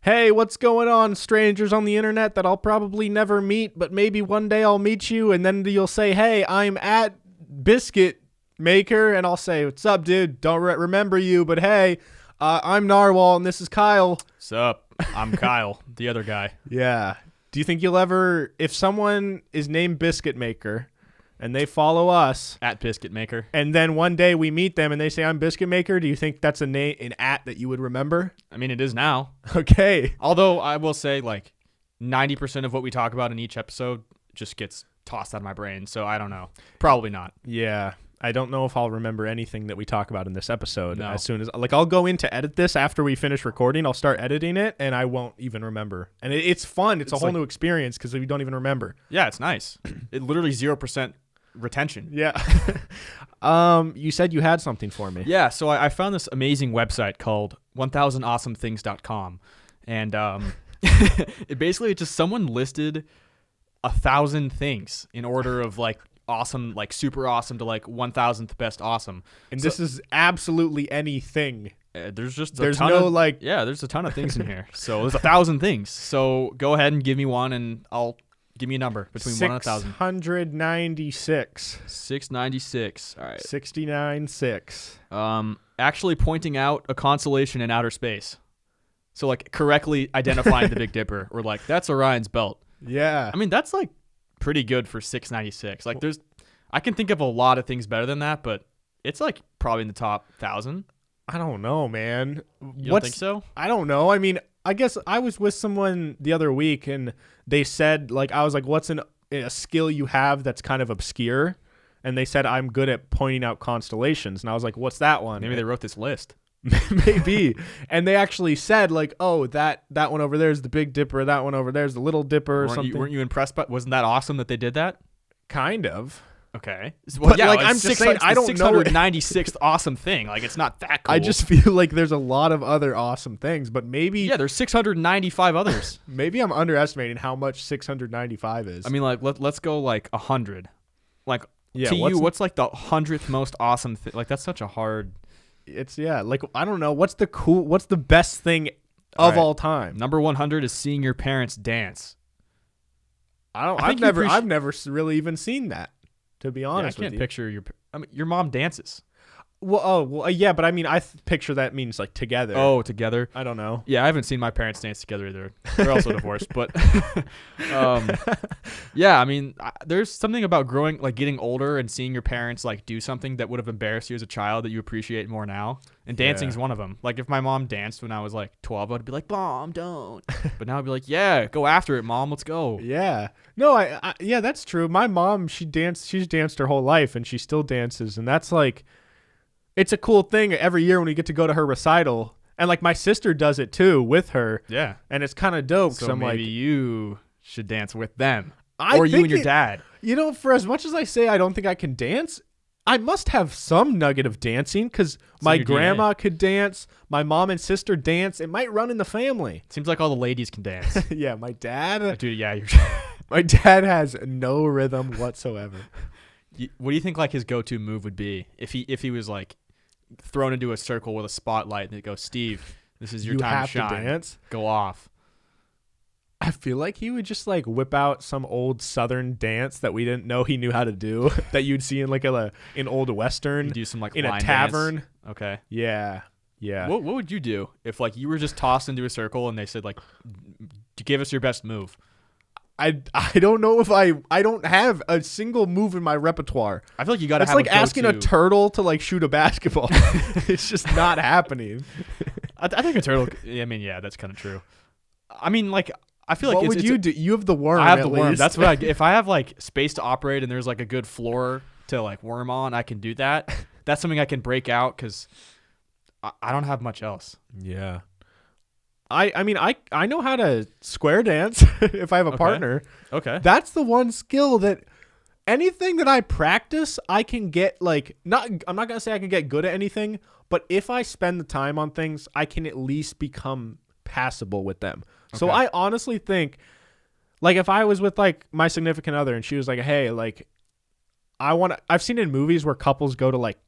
Hey, what's going on, strangers on the internet that I'll probably never meet, but maybe one day I'll meet you, and then you'll say, hey, I'm at Biscuit Maker, and I'll say, what's up, dude? Don't remember you, but hey, I'm Narwhal, and this is Kyle. What's up? I'm Kyle, the other guy. Yeah. Do you think you'll ever, if someone is named Biscuit Maker, and they follow us At Biscuit Maker. and then one day we meet them and they say I'm Biscuit Maker, do you think that's an at that you would remember? I mean, it is now. Okay. Although I will say, like, 90% of what we talk about in each episode just gets tossed out of my brain. So I don't know. Probably not. Yeah. I don't know if I'll remember anything that we talk about in this episode. No. As soon as, like, I'll go in to edit this after we finish recording. I'll start editing it and I won't even remember. And it's fun. It's a whole new experience because we don't even remember. Yeah, it's nice. It literally 0% retention. Yeah. You said you had something for me. Yeah, so I found this amazing website called 1000awesomethings.com. And it basically just someone listed 1,000 things in order of like awesome, like super awesome to like 1,000th best awesome. And this is absolutely anything. There's just there's no like there's a ton of things in here. So there's 1,000 things. So go ahead and give me one, and I'll give me a number between 1 and 1,000. 696. 696. All right. 69.6. Actually pointing out a constellation in outer space. So like correctly identifying the Big Dipper, or like that's Orion's belt. Yeah. I mean, that's like pretty good for 696. Like I can think of a lot of things better than that, but it's like probably in the top 1,000. I don't know, man. You don't think so? I don't know. I mean, I guess I was with someone the other week and they said, like, I was like, what's a skill you have that's kind of obscure? And they said, I'm good at pointing out constellations. And I was like, what's that one? Maybe they wrote this list. Maybe. And they actually said, like, oh, that one over there is the Big Dipper. That one over there is the Little Dipper or something. Weren't you impressed by? Wasn't that awesome that they did that? Kind of. Okay. But yeah, like, I'm just saying, I don't know. 696th awesome thing. Like, it's not that cool. I just feel like there's a lot of other awesome things, but maybe. Yeah, there's 695 others. Maybe I'm underestimating how much 695 is. I mean, like, let's go like 100. Like, yeah, to you, what's like the 100th most awesome thing? Like, that's such a hard. It's, yeah, like, I don't know. What's the best thing of all time? Number 100 is seeing your parents dance. I've never really even seen that. To be honest, I can't picture your mom dances. Well, yeah, but I mean, I picture that means like together. Oh, together. I don't know. Yeah, I haven't seen my parents dance together either. They're also divorced, but yeah, I mean, there's something about growing, like getting older and seeing your parents like do something that would have embarrassed you as a child that you appreciate more now. And dancing's one of them. Like if my mom danced when I was like 12, I'd be like, "Mom, don't." But now I'd be like, "Yeah, go after it, Mom. Let's go." Yeah. No, yeah, that's true. My mom, she's danced her whole life and she still dances, and that's like, it's a cool thing every year when we get to go to her recital. And like my sister does it too with her. Yeah. And it's kind of dope. So maybe you should dance with them. Or you and your dad. You know, for as much as I say I don't think I can dance, I must have some nugget of dancing because my grandma could dance. My mom and sister dance. It might run in the family. Seems like all the ladies can dance. Yeah, my dad. Dude, yeah. My dad has no rhythm whatsoever. What do you think like his go-to move would be if he was like thrown into a circle with a spotlight and it goes, "Steve, this is your time to shine. Dance. Go off." I feel like he would just like whip out some old Southern dance that we didn't know he knew how to do that you'd see in like an old Western. You do some like in line a tavern. Dance. Okay. Yeah. Yeah. What would you do if like you were just tossed into a circle and they said like, "Give us your best move"? I don't know if I don't have a single move in my repertoire. I feel like you got to have. It's like asking a turtle to like shoot a basketball. It's just not happening. I think a turtle. I mean, yeah, that's kind of true. I mean, like I feel like what would you do? You have the worm. I have the worm. Least. That's what if I have like space to operate and there's like a good floor to like worm on, I can do that. That's something I can break out because I don't have much else. Yeah. I mean, I know how to square dance if I have a partner. Okay. That's the one skill that anything that I practice, I can get like, I'm not going to say I can get good at anything, but if I spend the time on things, I can at least become passable with them. Okay. So I honestly think like if I was with like my significant other and she was like, "Hey, like I've seen in movies where couples go to like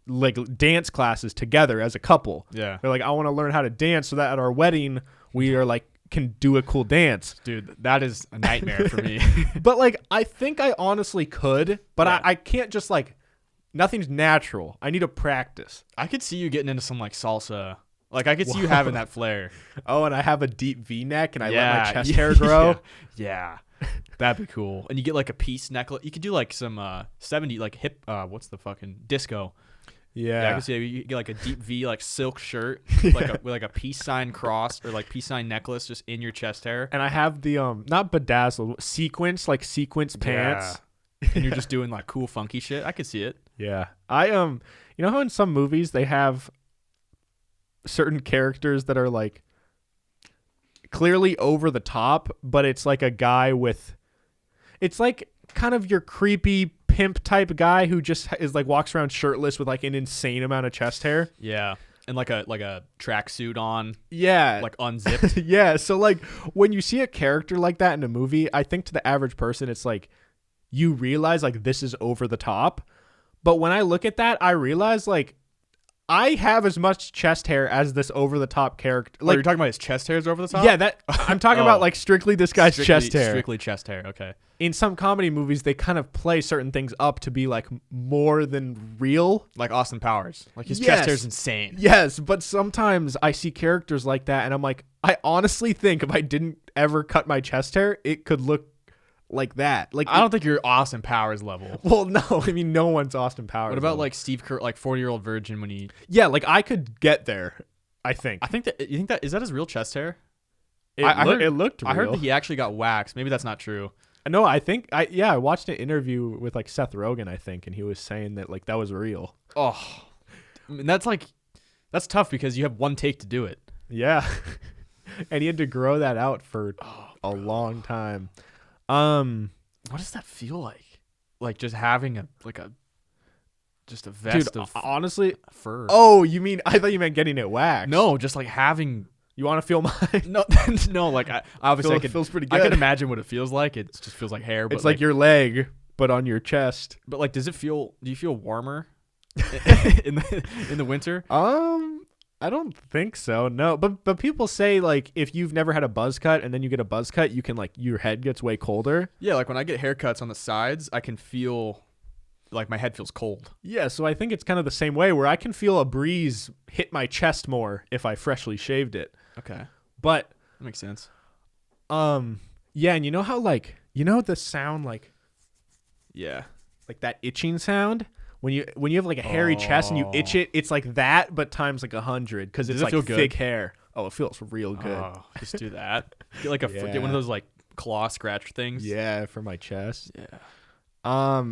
like dance classes together as a couple. Yeah. They're like, I want to learn how to dance so that at our wedding we are like can do a cool dance. Dude, that is a nightmare for me. But like, I think I honestly could, but Yeah. I can't just like, nothing's natural. I need to practice. I could see you getting into some like salsa. Like I could see you having that flair. Oh, and I have a deep V-neck and I let my chest yeah, hair grow. Yeah. That'd be cool. And you get like a piece necklace. You could do like some 70 like hip what's the fucking disco. Yeah, I can see you get like a deep V like silk shirt with like a peace sign cross or like peace sign necklace just in your chest hair. And I have the not bedazzled, sequence pants. Yeah. And you're just doing like cool funky shit. I could see it. Yeah. I you know how in some movies they have certain characters that are like clearly over the top, but it's like a guy with, it's like kind of your creepy pimp type guy who just is like walks around shirtless with like an insane amount of chest hair. Yeah. And like a tracksuit on. Yeah. Like unzipped. Yeah. So like when you see a character like that in a movie, I think to the average person, it's like you realize like this is over the top. But when I look at that, I realize like I have as much chest hair as this over the top character. Like Like you're talking about his chest hairs over the top? yeah, that I'm talking about like strictly this guy's chest hair. Strictly chest hair. Okay. In some comedy movies, they kind of play certain things up to be like more than real. Like Austin Powers. Like his Yes. chest hair's insane. Yes, but sometimes I see characters like that and I'm like, I honestly think if I didn't ever cut my chest hair, it could look like that. Like I don't think you're Austin Powers level. well, no, I mean no one's Austin Powers. What about level. like Steve Kerr, like 40-year-old virgin when he? Yeah, like I could get there, I think. I think that you think that is that his real chest hair? It, I look- heard- it looked real. I heard that he actually got waxed. Maybe that's not true. No, I think I watched an interview with like Seth Rogen, I think, and he was saying that like that was real. Oh, I mean, that's tough because you have one take to do it. Yeah. And he had to grow that out for a long time. What does that feel like? Like just having a vest Dude, of honestly, fur. oh, you mean I thought you meant getting it waxed. No, just like having. You want to feel mine? No, no. Like I obviously Feels pretty I good. can imagine what it feels like. It just feels like hair. But It's like your leg, but on your chest. But like, does it feel? Do you feel warmer in the winter? I don't think so. No, but people say like if you've never had a buzz cut and then you get a buzz cut, you can like your head gets way colder. Yeah, like when I get haircuts on the sides, I can feel like my head feels cold. Yeah, so I think it's kind of the same way where I can feel a breeze hit my chest more if I freshly shaved it. Okay, But that makes sense. yeah, and you know how like the sound like Yeah. that itching sound when you have like a hairy chest and you itch it, it's like that but times like 100 because it's Does it like feel good? thick hair. Oh, it feels real good. Oh, just do that. Get like get one Yeah. of those like claw scratch things. Yeah, for my chest. Yeah.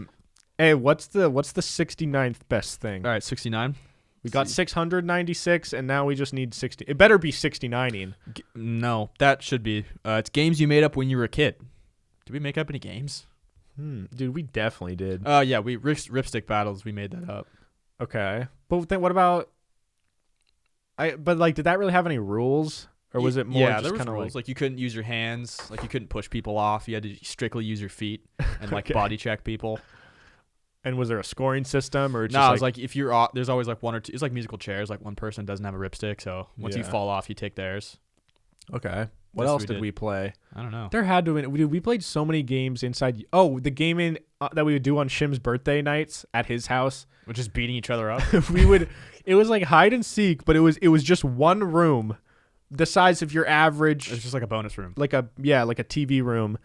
Hey, what's the 69th best thing? All right, 69. We got 696 and now we just need 60. It better be 69ing. No, that should be. It's games you made up when you were a kid. Did we make up any games? Dude, we definitely did. Yeah, we ripstick battles. We made that up. Okay. But then what about but like did that really have any rules or was it more yeah, just there was kind of rules. Like you couldn't use your hands. Like you couldn't push people off. You had to strictly use your feet and like Okay. body check people. and was there a scoring system or No, just it was like if you're off, there's always like one or two. It's like musical chairs. Like one person doesn't have a ripstick, so once you Yeah. fall off, you take theirs. okay. What That's else what did we we play? I don't know. There had to have been. We played so many games inside. Oh, the game that we would do on Shim's birthday nights at his house. We're just beating each other up. we would. It was like hide and seek, but it was just one room, the size of your average, It's just like a bonus room. like a TV room.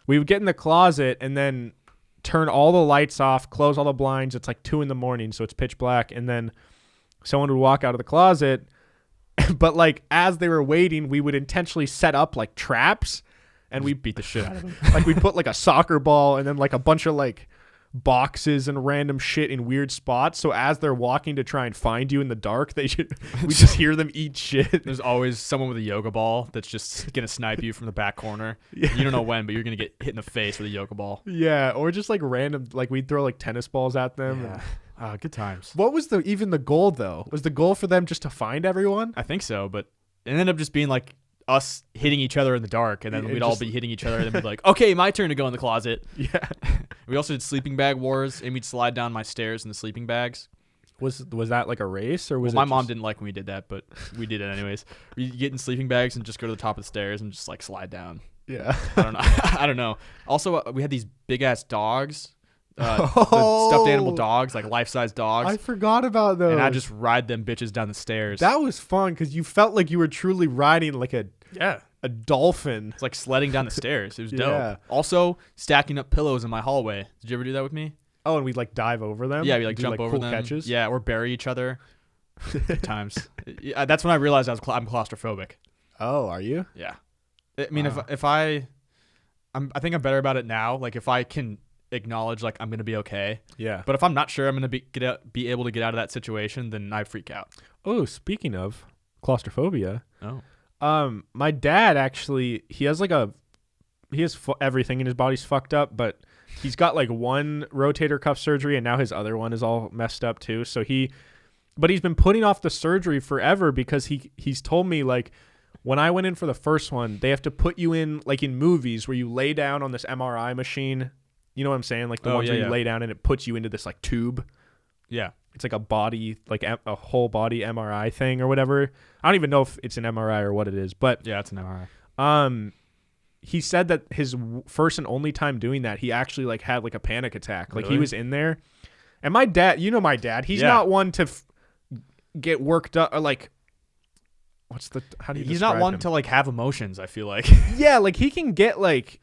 We would get in the closet and then turn all the lights off, close all the blinds. It's like 2 a.m, so it's pitch black, and then someone would walk out of the closet. But like as they were waiting, we would intentionally set up like traps, and we beat the shit out of them. like we put like a soccer ball and then like a bunch of like boxes and random shit in weird spots. So as they're walking to try and find you in the dark, we just hear them eat shit. There's always someone with a yoga ball that's just gonna snipe you from the back corner. Yeah. You don't know when, but you're gonna get hit in the face with a yoga ball. Yeah, or just like random, like we'd throw like tennis balls at them. Yeah. Good times. What was even the goal though? Was the goal for them just to find everyone? I think so, but it ended up just being like us hitting each other in the dark, and then Yeah, we'd it all just- be hitting each other, and then we'd be like, okay, my turn to go in the closet. Yeah. We also did sleeping bag wars, and we'd slide down my stairs in the sleeping bags. Was that like a race or was my it mom just- didn't like when we did that, but we did it anyways. We get in sleeping bags and just go to the top of the stairs and just like slide down. Yeah. I don't know. I don't know. Also, we had these big ass dogs, the stuffed animal dogs, like life size dogs. I forgot about those. And I just ride them bitches down the stairs. That was fun because you felt like you were truly riding like a dolphin. It's like sledding down the stairs. It was dope. Yeah. Also, stacking up pillows in my hallway. Did you ever do that with me? Oh, and we like dive over them. Yeah, we like Do, jump over cool them. catches. Yeah, or bury each other. Good times. Yeah, that's when I realized I'm claustrophobic. Oh, are you? Yeah. I mean, Wow. if I think I'm better about it now. Like if I can acknowledge like I'm gonna be okay. Yeah. But if I'm not sure I'm gonna be able to get out of that situation, then I freak out. Oh, speaking of claustrophobia, Oh. my dad actually he has everything in his body's fucked up, but he's got like one rotator cuff surgery and now his other one is all messed up too. So he's been putting off the surgery forever because he's told me like when I went in for the first one, they have to put you in like in movies where you lay down on this MRI machine. You know what I'm saying? Like the ones where you lay down and it puts you into this like tube. Yeah. It's like a body, like a whole body MRI thing or whatever. I don't even know if it's an MRI or what it is, but Yeah, it's an MRI. he said that his first and only time doing that, he actually like had like a panic attack. Like he Really? was in there, and my dad, you know, my dad, he's not one to get worked up or like. How do you? He's not describe one him? to like have emotions, I feel like. Yeah, like he can get like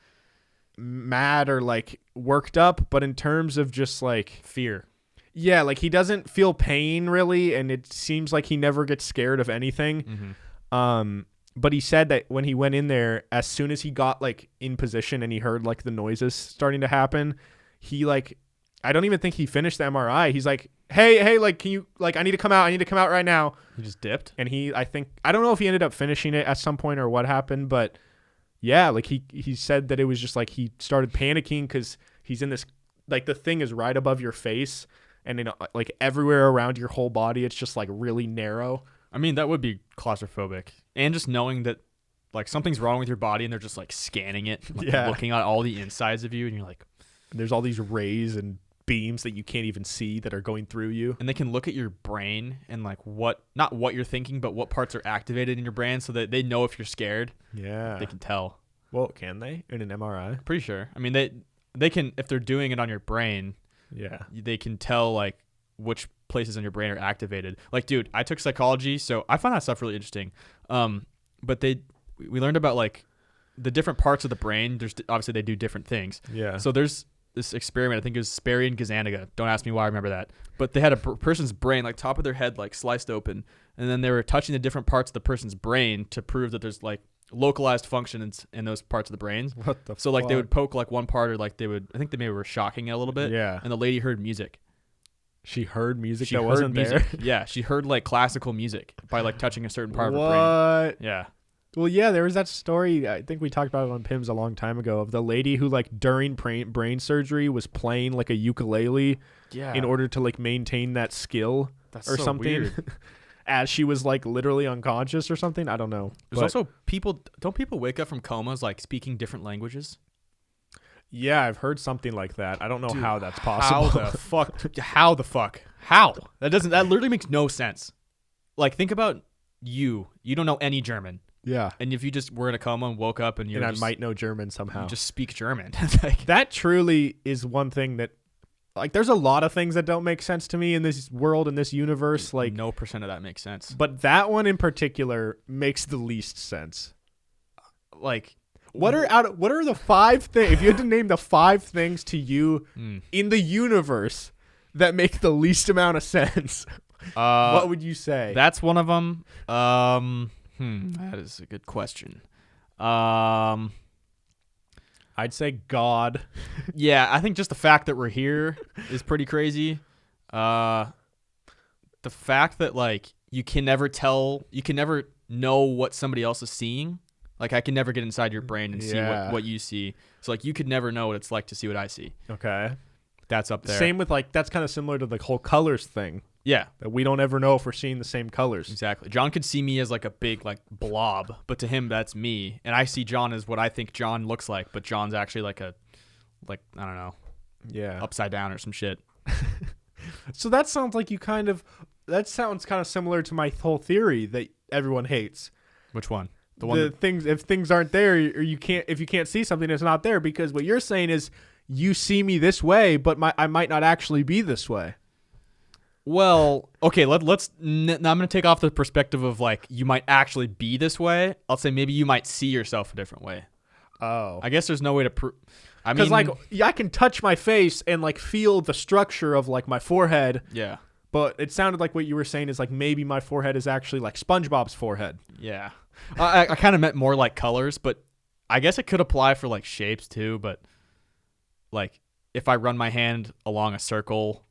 mad or like worked up, but in terms of just like Fear. yeah, like he doesn't feel pain really, and it seems like he never gets scared of anything. Mm-hmm. But he said that when he went in there, as soon as he got like in position and he heard like the noises starting to happen, he like, I don't even think he finished the MRI. He's like, hey, like, can you like, I need to come out right now. He just dipped. And I don't know if he ended up finishing it at some point or what happened, but yeah, like he said that it was just like he started panicking because he's in this, like the thing is right above your face and in like everywhere around your whole body, it's just like really narrow. I mean, that would be claustrophobic. And just knowing that like something's wrong with your body and they're just like scanning it, like, looking at all the insides of you, and you're like, There's all these rays and beams that you can't even see that are going through you. and they can look at your brain and like not what you're thinking, but what parts are activated in your brain so that they know if you're scared. Yeah. They can tell. Well, can they in an MRI? Pretty sure. I mean, they can, if they're doing it on your brain, Yeah. they can tell like which places in your brain are activated. Like, dude, I took psychology, so I find that stuff really interesting. But we learned about like the different parts of the brain. There's obviously they do different things. Yeah. So there's this experiment, I think it was Sperry and Gazzaniga. Don't ask me why I remember that. But they had a person's brain, like top of their head, like sliced open. And then they were touching the different parts of the person's brain to prove that there's like localized functions in those parts of the brains. What the So like they would poke like one part, or like I think they maybe were shocking it a little bit. Yeah. And the lady heard music. She heard music She that heard wasn't music. there. Yeah. She heard like classical music by like touching a certain part of her What? brain. Yeah. Well, yeah, there was that story. I think we talked about it on PIMS a long time ago of the lady who, like, during brain surgery was playing like a ukulele Yeah. in order to like maintain that skill That's or so something, weird. as she was like literally unconscious or something. I don't know. There's But, also don't people wake up from comas like speaking different languages? yeah, I've heard something like that. I don't know Dude, how that's possible. How the fuck? How the fuck? How? That literally makes no sense. Like, think about you. You don't know any German. Yeah, And if you just were in a coma and woke up and and I might know German somehow. you just speak German. Like, That truly is one thing that, like, there's a lot of things that don't make sense to me in this world, in this universe. Like, no percent of that makes sense. but that one in particular makes the least sense. Like, What are the 5 things? If you had to name the 5 things to you mm. in the universe that make the least amount of sense, what would you say? That's one of them. That is a good question. I'd say God. Yeah, I think just the fact that we're here is pretty crazy. The fact that like you can never know what somebody else is seeing. Like I can never get inside your brain and see what you see. So like you could never know what it's like to see what I see. Okay. That's up there. Same with like, that's kind of similar to the whole colors thing. Yeah, That we don't ever know if we're seeing the same colors. exactly. John could see me as like a big like blob, but to him that's me, and I see John as what I think John looks like, but John's actually like I don't know, Yeah. upside down or some shit. So that sounds like that sounds kind of similar to my whole theory that everyone hates. Which one? If things aren't there, or if you can't see something, it's not there, because what you're saying is you see me this way, but I might not actually be this way. Well, okay, now I'm going to take off the perspective of like you might actually be this way. I'll say maybe you might see yourself a different way. Oh. I guess there's no way to prove. I mean, because like I can touch my face and like feel the structure of like my forehead. Yeah. But it sounded like what you were saying is like maybe my forehead is actually like SpongeBob's forehead. Yeah. I kind of meant more like colors, but I guess it could apply for like shapes too. But like if I run my hand along a circle,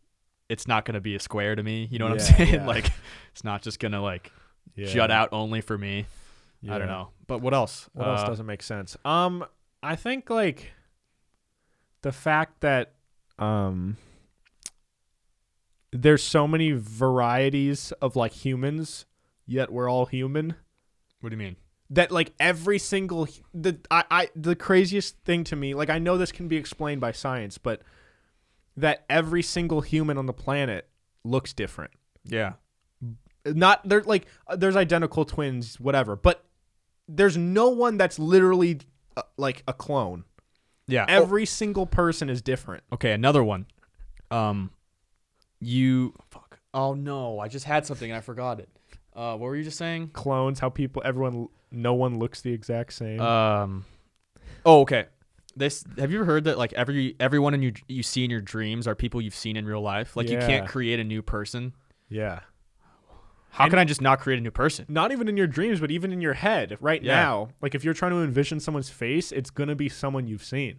it's not going to be a square to me. You know what I'm saying? Yeah. Like it's not just going to like jut out only for me. Yeah. I don't know. But what else? What else doesn't make sense? I think like the fact that there's so many varieties of like humans, yet we're all human. What do you mean? That like every single the craziest thing to me, like I know this can be explained by science, but that every single human on the planet looks different. Yeah. Not they're like there's identical twins, whatever, but there's no one that's literally like a clone. Yeah. Every single person is different. Okay, another one. Oh no, I just had something and I forgot it. What were you just saying? Clones, how no one looks the exact same. Okay. Have you ever heard that like everyone you see in your dreams are people you've seen in real life? Like you can't create a new person. Yeah. How can I just not create a new person? Not even in your dreams, but even in your head right now. Like if you're trying to envision someone's face, it's gonna be someone you've seen.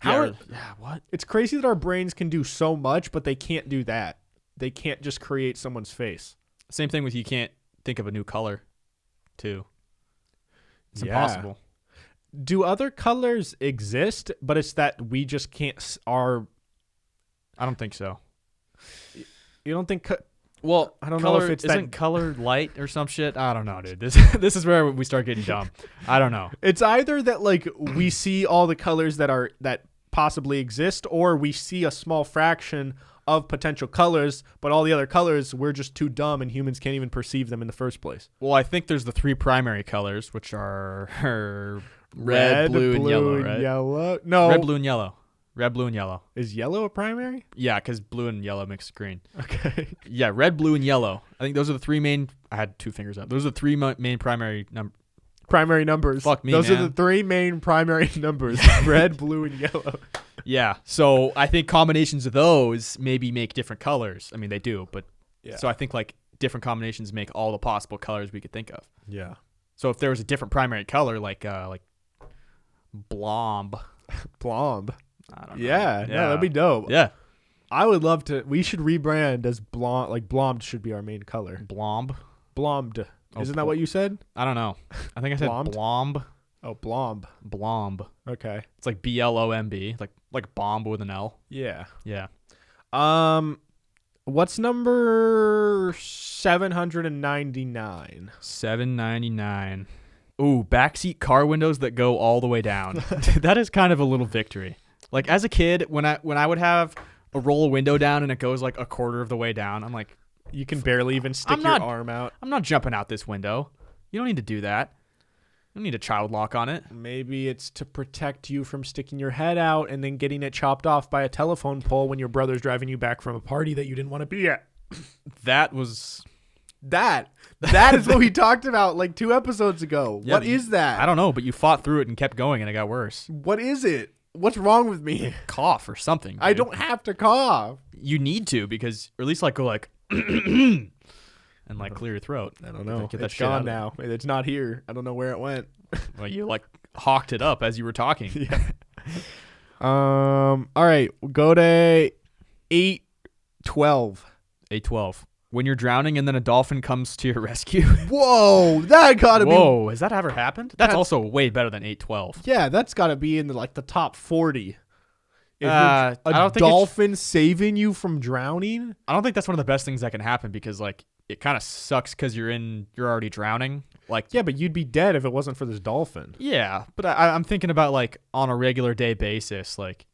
What? It's crazy that our brains can do so much, but they can't do that. They can't just create someone's face. Same thing with you can't think of a new color, too. It's impossible. Do other colors exist, but it's that we just can't I don't think so. You don't think... Well, I don't know if it's isn't color light or some shit. I don't know, dude. This is where we start getting dumb. I don't know. It's either that like we see all the colors that possibly exist, or we see a small fraction of potential colors, but all the other colors we're just too dumb and humans can't even perceive them in the first place. Well, I think there's the three primary colors, which are red, blue, and yellow, right? Yellow. No. Red, blue, and yellow. Red, blue, and yellow. Is yellow a primary? Yeah, because blue and yellow makes green. Okay. Yeah, red, blue, and yellow. I think those are the three main... I had two fingers up. Those are the three main primary numbers. Fuck me, Those man. are the three main primary numbers. Red, blue, and yellow. Yeah, so I think combinations of those maybe make different colors. I mean, they do, but... Yeah. So I think like different combinations make all the possible colors we could think of. Yeah. So if there was a different primary color, like blomb. Blomb. I don't know. Yeah, no, that'd be dope. Yeah. I would love to. We should rebrand as blonde. Like blonde should be our main color. Blomb. Blommed. Isn't that what you said? I don't know. I think I said blomb. Oh, blomb. Blomb. Okay. It's like BLOMB, like bomb with an L. Yeah. Yeah. What's number 799? 799. Ooh, backseat car windows that go all the way down. That is kind of a little victory. Like as a kid, when I would have a roll window down and it goes like a quarter of the way down, I'm like, you can barely even stick your arm out. I'm not jumping out this window. You don't need to do that. You don't need a child lock on it. Maybe it's to protect you from sticking your head out and then getting it chopped off by a telephone pole when your brother's driving you back from a party that you didn't want to be at. That was... That is what we talked about like 2 episodes ago. Yeah, what is that? I don't know, but you fought through it and kept going and it got worse. What is it? What's wrong with me? Cough or something. Dude. I don't have to cough. You need to, because, or at least like go like and like clear your throat. I don't know. It's gone now. It's not here. I don't know where it went. Well, you like hawked it up as you were talking. Yeah. All right. Go to 812. 812. When you're drowning and then a dolphin comes to your rescue. Whoa, that gotta be. Whoa, has that ever happened? That's also way better than 812. Yeah, that's gotta be in the top 40. I don't think dolphin saving you from drowning. I don't think that's one of the best things that can happen, because like it kind of sucks because you're already drowning. Like yeah, but you'd be dead if it wasn't for this dolphin. Yeah, but I'm thinking about like on a regular day basis, like.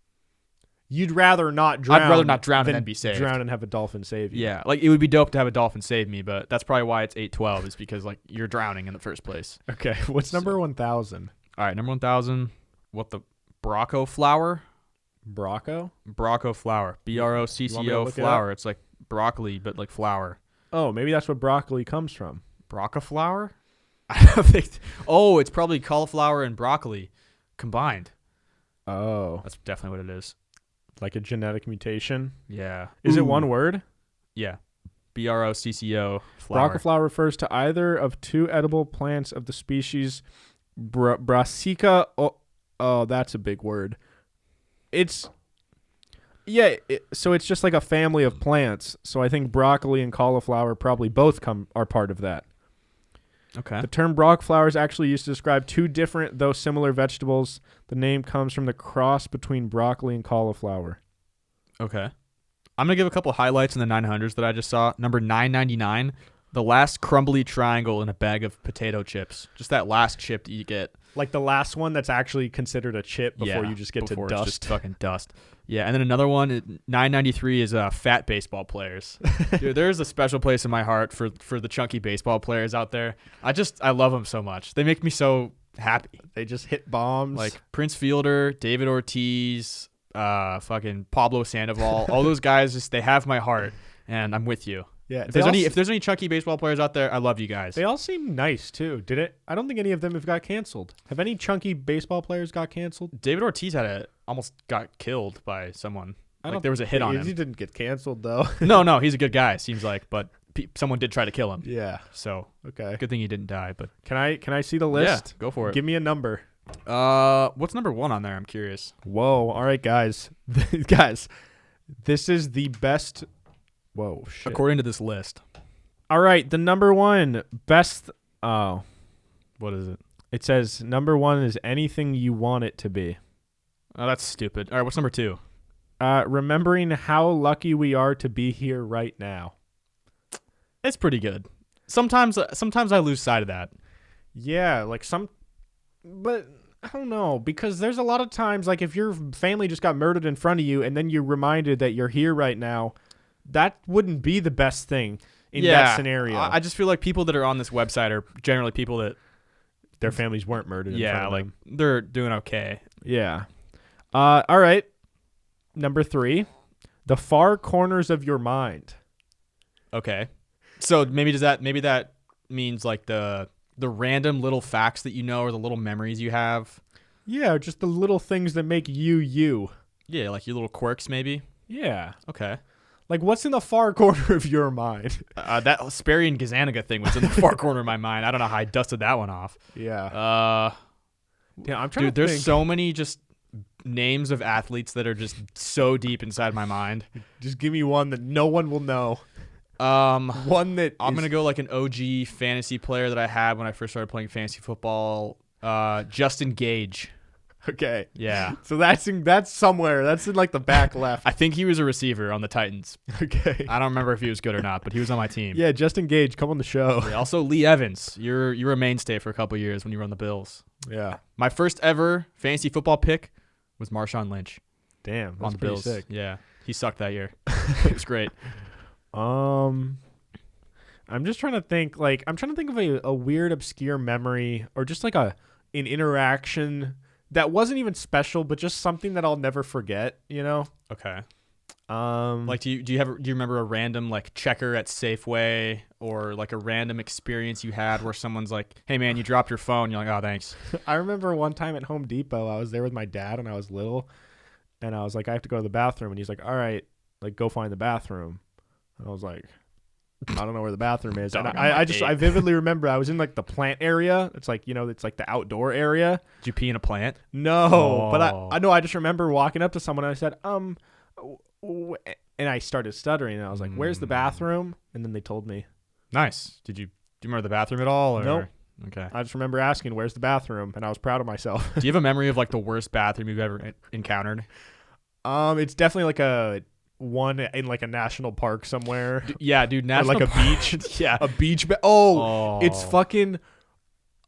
You'd rather not drown. I'd rather not drown and then be saved. Drown and have a dolphin save you. Yeah, like it would be dope to have a dolphin save me, but that's probably why it's 812 is because like you're drowning in the first place. Okay, what's number 1,000? All right, number 1,000. What the Brocco flower? Brocco? Brocco flower. BROCCO flower. It's like broccoli, but like flower. Oh, maybe that's what broccoli comes from. Brocca flower? I don't think. Oh, it's probably cauliflower and broccoli combined. Oh, That's definitely what it is. like a genetic mutation. Yeah. Is it one word? Yeah. BROCCO flower. Brocca flower refers to either of two edible plants of the species Brassica. Oh, that's a big word. So it's just like a family of plants. So I think broccoli and cauliflower probably both are part of that. Okay. The term broccoli flower is actually used to describe two different, though similar vegetables. The name comes from the cross between broccoli and cauliflower. Okay. I'm going to give a couple highlights in the 900s that I just saw. Number 999, the last crumbly triangle in a bag of potato chips. Just that last chip that you get. Like the last one that's actually considered a chip before you just get to It's dust. just fucking dust. Yeah, and then another one, 993 is fat baseball players. Dude, there's a special place in my heart for the chunky baseball players out there. I love them so much. They make me so happy. They just hit bombs. Like Prince Fielder, David Ortiz, fucking Pablo Sandoval, all those guys, they have my heart, and I'm with you. Yeah. If there's any chunky baseball players out there, I love you guys. They all seem nice too. I don't think any of them have got canceled. Have any chunky baseball players got canceled? David Ortiz almost got killed by someone. There was a hit on him. He didn't get canceled though. No, he's a good guy. Seems like, but someone did try to kill him. Yeah. So Okay. good thing he didn't die. But Can I see the list? yeah, go for it. Give me a number. What's number 1 on there? I'm curious. Whoa. All right, guys. Guys, this is the best. Whoa. Shit. According to this list. All right. The number one best. Oh. What is it? It says number 1 is anything you want it to be. Oh, that's stupid. All right, what's number 2? Remembering how lucky we are to be here right now. It's pretty good. Sometimes I lose sight of that. Yeah, but I don't know, because there's a lot of times, like if your family just got murdered in front of you and then you're reminded that you're here right now, that wouldn't be the best thing in that scenario. I just feel like people that are on this website are generally people that their families weren't murdered in front of them. They're doing okay. Yeah. All right. Number 3, the far corners of your mind. Okay. So maybe that means like the random little facts that you know or the little memories you have. Yeah, just the little things that make you you. Yeah, like your little quirks maybe. Yeah. Okay. Like what's in the far corner of your mind? That Sperry and Gazaniga thing was in the far corner of my mind. I don't know how I dusted that one off. Yeah. Yeah, I'm trying to think. There's so many just names of athletes that are just so deep inside my mind. Just give me one that no one will know. One that I'm gonna go like an OG fantasy player that I had when I first started playing fantasy football. Justin Gage. Okay. Yeah. So that's somewhere. That's in like the back left. I think he was a receiver on the Titans. Okay. I don't remember if he was good or not, but he was on my team. Yeah, Justin Gage, come on the show. Yeah, also Lee Evans. You're a mainstay for a couple years when you were on the Bills. Yeah. My first ever fantasy football pick was Marshawn Lynch. Damn, that's on the pretty Bills. sick. Yeah. He sucked that year. It was great. I'm just trying to think. Like, I'm trying to think of a weird, obscure memory, or just like an interaction that wasn't even special, but just something that I'll never forget. You know? Okay. Like, do you remember a random like checker at Safeway, or like a random experience you had where someone's like, "Hey man, you dropped your phone." You're like, "Oh, thanks." I remember one time at Home Depot, I was there with my dad when I was little, and I was like, I have to go to the bathroom, and he's like, all right, like go find the bathroom. And I was like, I don't know where the bathroom is. And I vividly remember I was in like the plant area. It's like, it's like the outdoor area. Did you pee in a plant? No, but I know. I just remember walking up to someone and I said, and I started stuttering, and I was like, where's the bathroom? And then they told me. Nice. Do you remember the bathroom at all? Or? Nope. Okay. I just remember asking, where's the bathroom? And I was proud of myself. Do you have a memory of like the worst bathroom you've ever encountered? It's definitely like a one in like a national park somewhere. Yeah, dude. National like a beach. Yeah. A beach. It's fucking,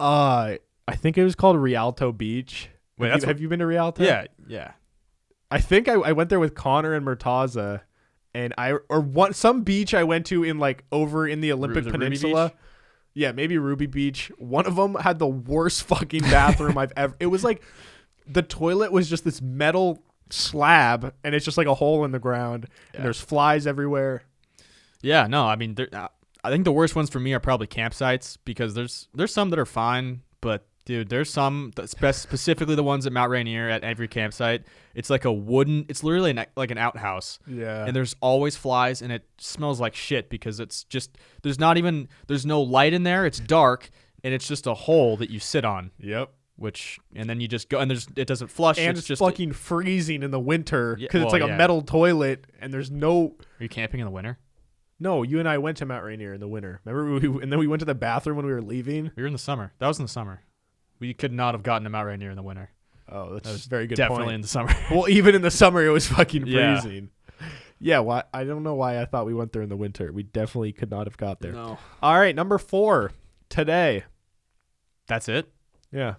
I think it was called Rialto Beach. Wait, have you been to Rialto? Yeah. Yeah. I think I went there with Connor and Murtaza, and some beach I went to in like over in the Olympic Peninsula. Yeah, maybe Ruby Beach. One of them had the worst fucking bathroom I've ever. It was like the toilet was just this metal slab, and it's just like a hole in the ground, and there's flies everywhere. Yeah, no, I mean, I think the worst ones for me are probably campsites because there's some that are fine, but dude, there's some specifically the ones at Mount Rainier at every campsite. It's like it's literally like an outhouse. Yeah. And there's always flies, and it smells like shit because it's just there's no light in there. It's dark, and it's just a hole that you sit on. Yep. And then you just go, and it doesn't flush. And it's just fucking freezing in the winter because it's like a metal toilet, and there's no. Are you camping in the winter? No, you and I went to Mount Rainier in the winter. Remember, and then we went to the bathroom when we were leaving. We were in the summer. That was in the summer. We could not have gotten to Mount Rainier in the winter. Oh, that's a very good definitely point. In the summer. Well, even in the summer, it was fucking freezing. Yeah, well, I don't know why I thought we went there in the winter. We definitely could not have got there. No. All right, number 4, today. That's it? Yeah.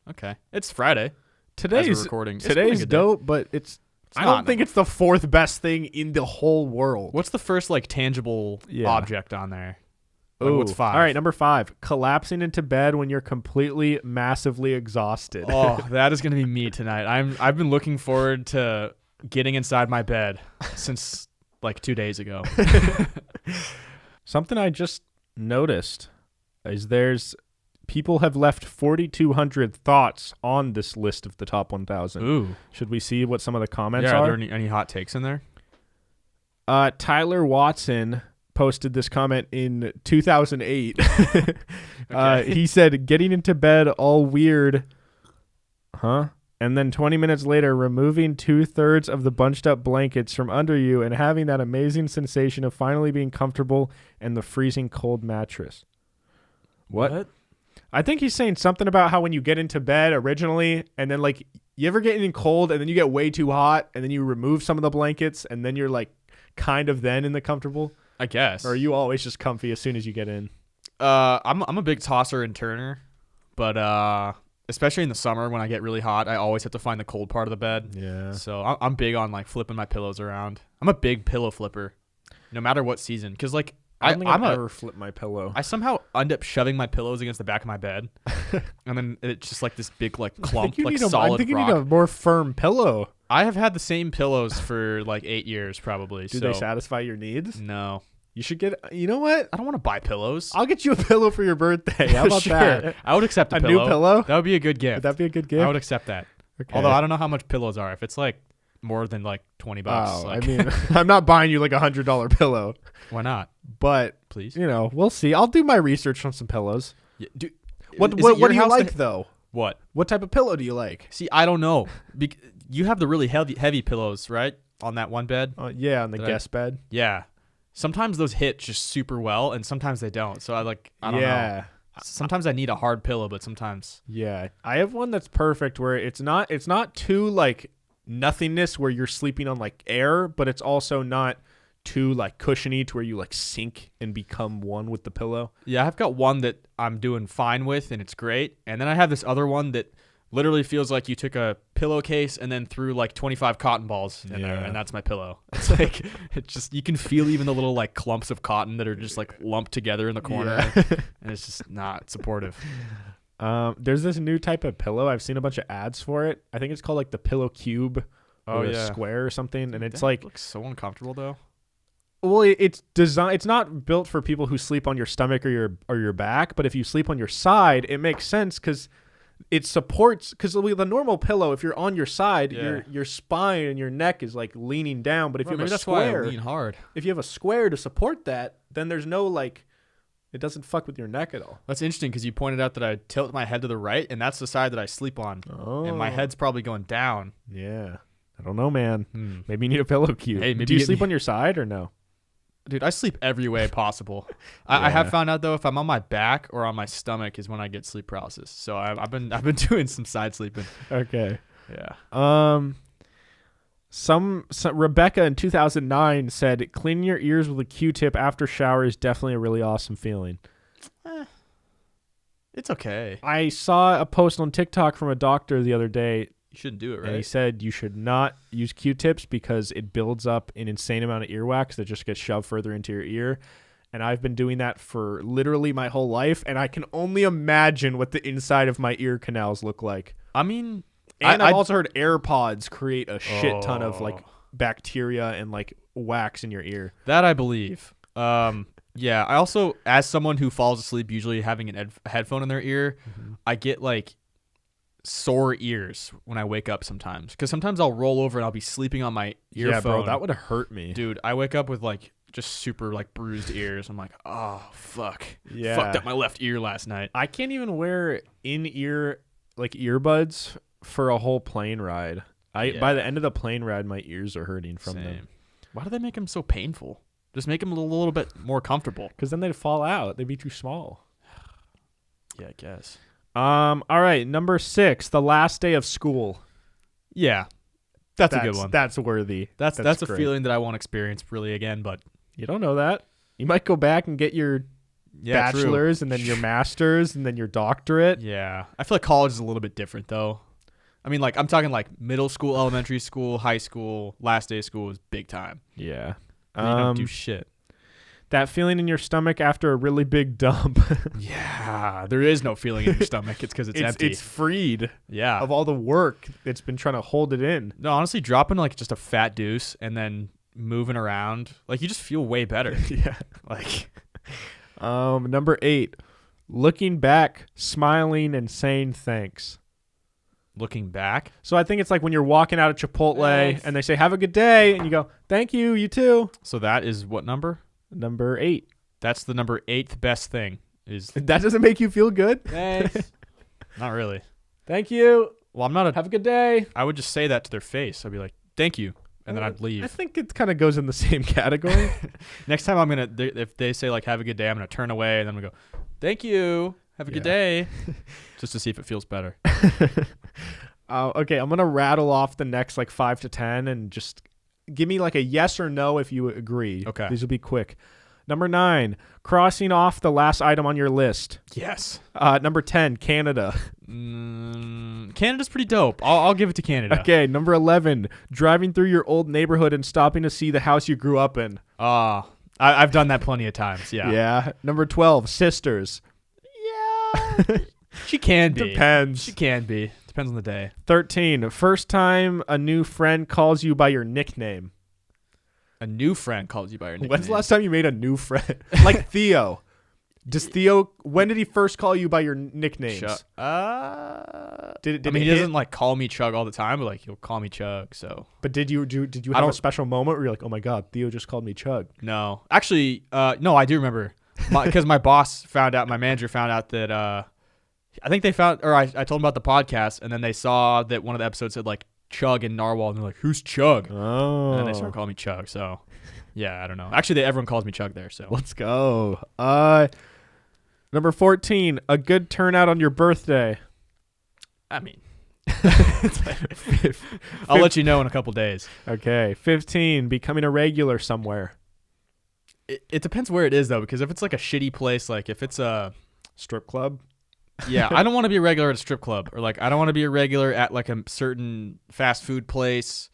Okay. It's Friday. Today's recording. Today's dope, but I don't think it's the 4th best thing in the whole world. What's the first like tangible object on there? Like, what's 5? All right, number 5. Collapsing into bed when you're completely, massively exhausted. Oh, that is going to be me tonight. I've been looking forward to getting inside my bed since like 2 days ago. Something I just noticed is people have left 4,200 thoughts on this list of the top 1,000. Ooh. Should we see what some of the comments are? are? Are there any hot takes in there? Tyler Watson posted this comment in 2008. Okay. He said, getting into bed all weird. Huh? And then 20 minutes later, removing 2/3 of the bunched up blankets from under you and having that amazing sensation of finally being comfortable in the freezing cold mattress. What? I think he's saying something about how when you get into bed originally and then like you ever get in cold and then you get way too hot and then you remove some of the blankets and then you're like kind of then in the comfortable. I guess. Or are you always just comfy as soon as you get in? I'm a big tosser and turner, but especially in the summer when I get really hot, I always have to find the cold part of the bed. Yeah. So I'm big on like flipping my pillows around. I'm a big pillow flipper, no matter what season. Because like I don't think I've ever flipped my pillow. I somehow end up shoving my pillows against the back of my bed, and then it's just like this big like clump, like solid rock. I think you need a more firm pillow. I have had the same pillows for like 8 years probably. Do they satisfy your needs? No. You should get. You know what? I don't want to buy pillows. I'll get you a pillow for your birthday. How about that? I would accept a new pillow. That would be a good gift. Would that be a good gift? I would accept that. Okay. Although I don't know how much pillows are. If it's like more than like $20, I mean, I'm not buying you like $100 pillow. Why not? But please, we'll see. I'll do my research on some pillows. Yeah, what do you like though? What type of pillow do you like? See, I don't know. You have the really heavy pillows, right? On that one bed. Yeah, on the guest bed. Yeah. Sometimes those hit just super well, and sometimes they don't. So I don't know. Sometimes I need a hard pillow, but sometimes. Yeah, I have one that's perfect where it's not too like nothingness where you're sleeping on like air, but it's also not too like cushiony to where you like sink and become one with the pillow. Yeah, I've got one that I'm doing fine with, and it's great. And then I have this other one that literally feels like you took a pillowcase and then threw like 25 cotton balls in there, and that's my pillow. It's like you can feel even the little like clumps of cotton that are just like lumped together in the corner, and it's just not supportive. There's this new type of pillow. I've seen a bunch of ads for it. I think it's called like the Pillow Cube or a Square or something, and it's like looks so uncomfortable though. Well, it's designed. It's not built for people who sleep on your stomach or your back, but if you sleep on your side, it makes sense because it supports. Because the normal pillow, if you're on your side, your spine and your neck is like leaning down. But if you have a square, why I lean hard. If you have a square to support that, then there's no like, it doesn't fuck with your neck at all. That's interesting because you pointed out that I tilt my head to the right, and that's the side that I sleep on, and my head's probably going down. Yeah, I don't know, man. Maybe you need a pillow cube. Hey, do you sleep on your side or no? Dude, I sleep every way possible. I have found out though, if I'm on my back or on my stomach is when I get sleep paralysis. So I've been doing some side sleeping. Okay. Yeah. Some Rebecca in 2009 said cleaning your ears with a Q-tip after shower is definitely a really awesome feeling. It's okay. I saw a post on TikTok from a doctor the other day You shouldn't do it, right? And he said you should not use Q-tips because it builds up an insane amount of earwax that just gets shoved further into your ear. And I've been doing that for literally my whole life, and I can only imagine what the inside of my ear canals look like. I mean, and I've also heard AirPods create a shit ton of like bacteria and like wax in your ear. That I believe. Yeah, I also, as someone who falls asleep usually having a headphone in their ear, I get like sore ears when I wake up sometimes. Because sometimes I'll roll over and I'll be sleeping on my earphone. Yeah, bro, that would hurt me. Dude, I wake up with like just super like bruised ears. I'm like, oh, fuck. Yeah. Fucked up my left ear last night. I can't even wear in-ear like earbuds for a whole plane ride. By the end of the plane ride, my ears are hurting from them. Why do they make them so painful? Just make them a little bit more comfortable. Because then they'd fall out. They'd be too small. Yeah, I guess. All right, number 6, the last day of school. Yeah, that's a good one. That's worthy. That's a great. feeling that I won't experience really again. But you don't know that. You might go back and get your bachelor's and then your master's and then your doctorate. Yeah, I feel like college is a little bit different though. I mean, like I'm talking like middle school, elementary school, high school, last day of school is big time. Yeah, you don't do shit. That feeling in your stomach after a really big dump. Yeah, there is no feeling in your stomach. It's because it's empty. It's freed. Yeah, of all the work that's been trying to hold it in. No, honestly, dropping like just a fat deuce and then moving around, like you just feel way better. Yeah, like. Number 8, looking back, smiling, and saying thanks. Looking back? So I think it's like when you're walking out of Chipotle and they say, have a good day, and you go, thank you, you too. So that is what number? Number 8. That's the number 8th best thing. That doesn't make you feel good? Thanks. Not really. Thank you. Well, I'm not have a good day. I would just say that to their face. I'd be like, thank you. And then I'd leave. I think it kind of goes in the same category. Next time if they say like, have a good day, I'm going to turn away and then I'm going to go, thank you. Have a good day. Just to see if it feels better. Okay, I'm going to rattle off the next like 5 to 10 and just give me like a yes or no if you agree. Okay. These will be quick. Number 9, crossing off the last item on your list. Yes. Number 10, Canada. Canada's pretty dope. I'll give it to Canada. Okay, number 11, driving through your old neighborhood and stopping to see the house you grew up in. I've done that plenty of times, yeah. Yeah. Number 12, sisters. Yeah. She can be. Depends. She can be. Depends on the day. 13, first time a new friend calls you by your nickname. A new friend calls you by your nickname. When's the last time you made a new friend? Like Theo. When did he first call you by your nicknames? He doesn't like call me Chug all the time, but like he'll call me Chug. So, but did you have a special moment where you're like, oh my god, Theo just called me Chug? No, actually, no, I do remember because my manager found out that I think they found, or I told them about the podcast, and then they saw that one of the episodes said like Chug and Narwhal, and they're like, who's Chug? Oh, and then they started calling me Chug. So, yeah, I don't know. Actually, everyone calls me Chug there. So let's go. Number 14, a good turnout on your birthday. I mean, I'll let you know in a couple days. Okay. 15, becoming a regular somewhere. It depends where it is, though, because if it's like a shitty place, like if it's a strip club. Yeah, I don't want to be a regular at a strip club, or like I don't want to be a regular at like a certain fast food place.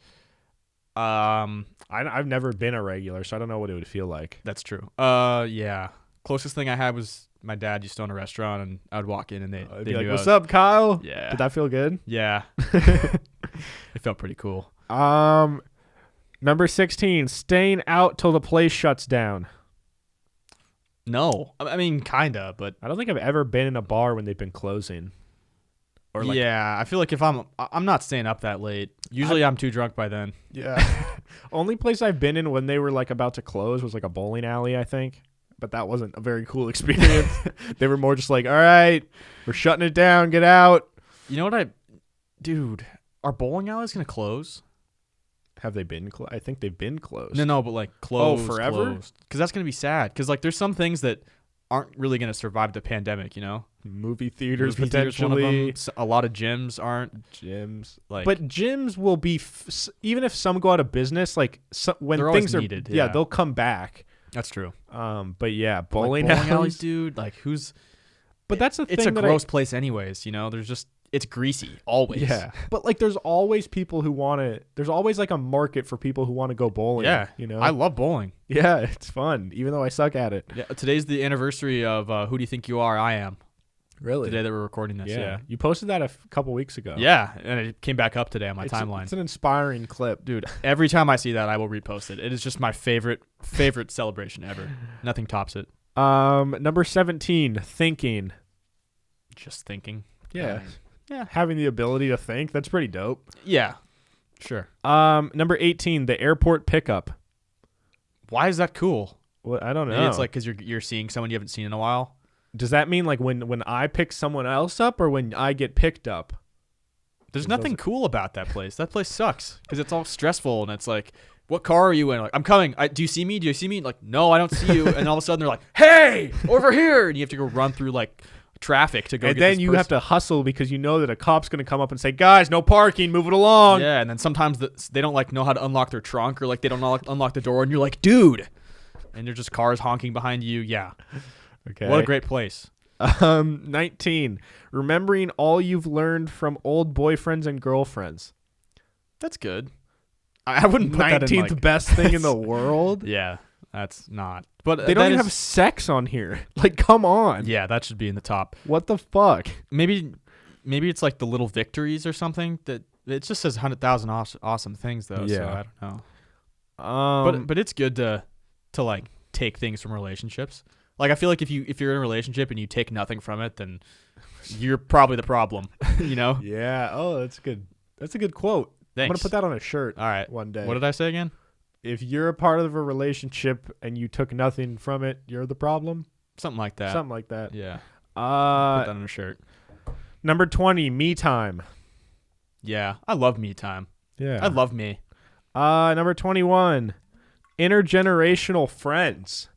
I've never been a regular, so I don't know what it would feel like. That's true. Yeah. Closest thing I had was my dad used to own a restaurant, and I would walk in and they'd be like, "What's up, Kyle?" Yeah. Did that feel good? Yeah. It felt pretty cool. Number 16, staying out till the place shuts down. No, I mean kinda, but I don't think I've ever been in a bar when they've been closing. Or like, yeah, I feel like if I'm not staying up that late. Usually I'm too drunk by then. Yeah. Only place I've been in when they were like about to close was like a bowling alley, I think. But that wasn't a very cool experience. They were more just like, all right, we're shutting it down. Get out. You know what dude, are bowling alleys going to close? Have they been closed? I think they've been closed. No, but like closed. Oh, forever? Because that's going to be sad. Because like there's some things that aren't really going to survive the pandemic, you know? Movie theaters, potentially. One of them. A lot of gyms aren't. Gyms. Like, but gyms will be, even if some go out of business, like when things are needed, yeah, they'll come back. That's true. But yeah, bowling alleys, dude. Like who's? But that's a thing. It's a gross place, anyways. You know, there's just it's greasy always. Yeah. But like there's always people who want to there's always like a market for people who want to go bowling. Yeah. You know? I love bowling. Yeah, it's fun, even though I suck at it. Yeah. Today's the anniversary of Who Do You Think You Are? I Am. Really? The day that we're recording this. Yeah. You posted that a couple weeks ago. Yeah. And it came back up today on my timeline. It's an inspiring clip. Dude, every time I see that, I will repost it. It is just my favorite celebration ever. Nothing tops it. Number 17, thinking. Just thinking. Yeah. Yeah. Having the ability to think. That's pretty dope. Yeah. Sure. Number 18, the airport pickup. Why is that cool? Well, I don't know. Maybe it's like because you're seeing someone you haven't seen in a while. Does that mean like when I pick someone else up or when I get picked up? There's nothing cool about that place. That place sucks because it's all stressful and it's like, what car are you in? Like, I'm coming. Do you see me? Do you see me? Like, no, I don't see you. And all of a sudden they're like, hey, over here. And you have to go run through like traffic to go. And get then this you person. have to hustle because you know that a cop's going to come up and say, guys, no parking, move it along. Yeah, and then sometimes they don't like know how to unlock their trunk or like they don't unlock the door, and you're like, dude. And there's just cars honking behind you. Yeah. Okay. What a great place. 19. Remembering all you've learned from old boyfriends and girlfriends. That's good. I wouldn't put that in 19th like, best thing in the world. yeah, that's not. But They don't even have sex on here. Like, come on. Yeah, that should be in the top. What the fuck? Maybe it's like the little victories or something. That it just says 100,000 awesome things though. Yeah. So I don't know. But it's good to like take things from relationships. Like I feel like if you're in a relationship and you take nothing from it, then you're probably the problem. You know? Yeah. Oh, that's good. That's a good quote. Thanks. I'm gonna put that on a shirt. All right. One day. What did I say again? If you're a part of a relationship and you took nothing from it, you're the problem. Something like that. Something like that. Yeah. Put that on a shirt. Number 20, me time. Yeah, I love me time. Yeah. I love me. Number 21, intergenerational friends.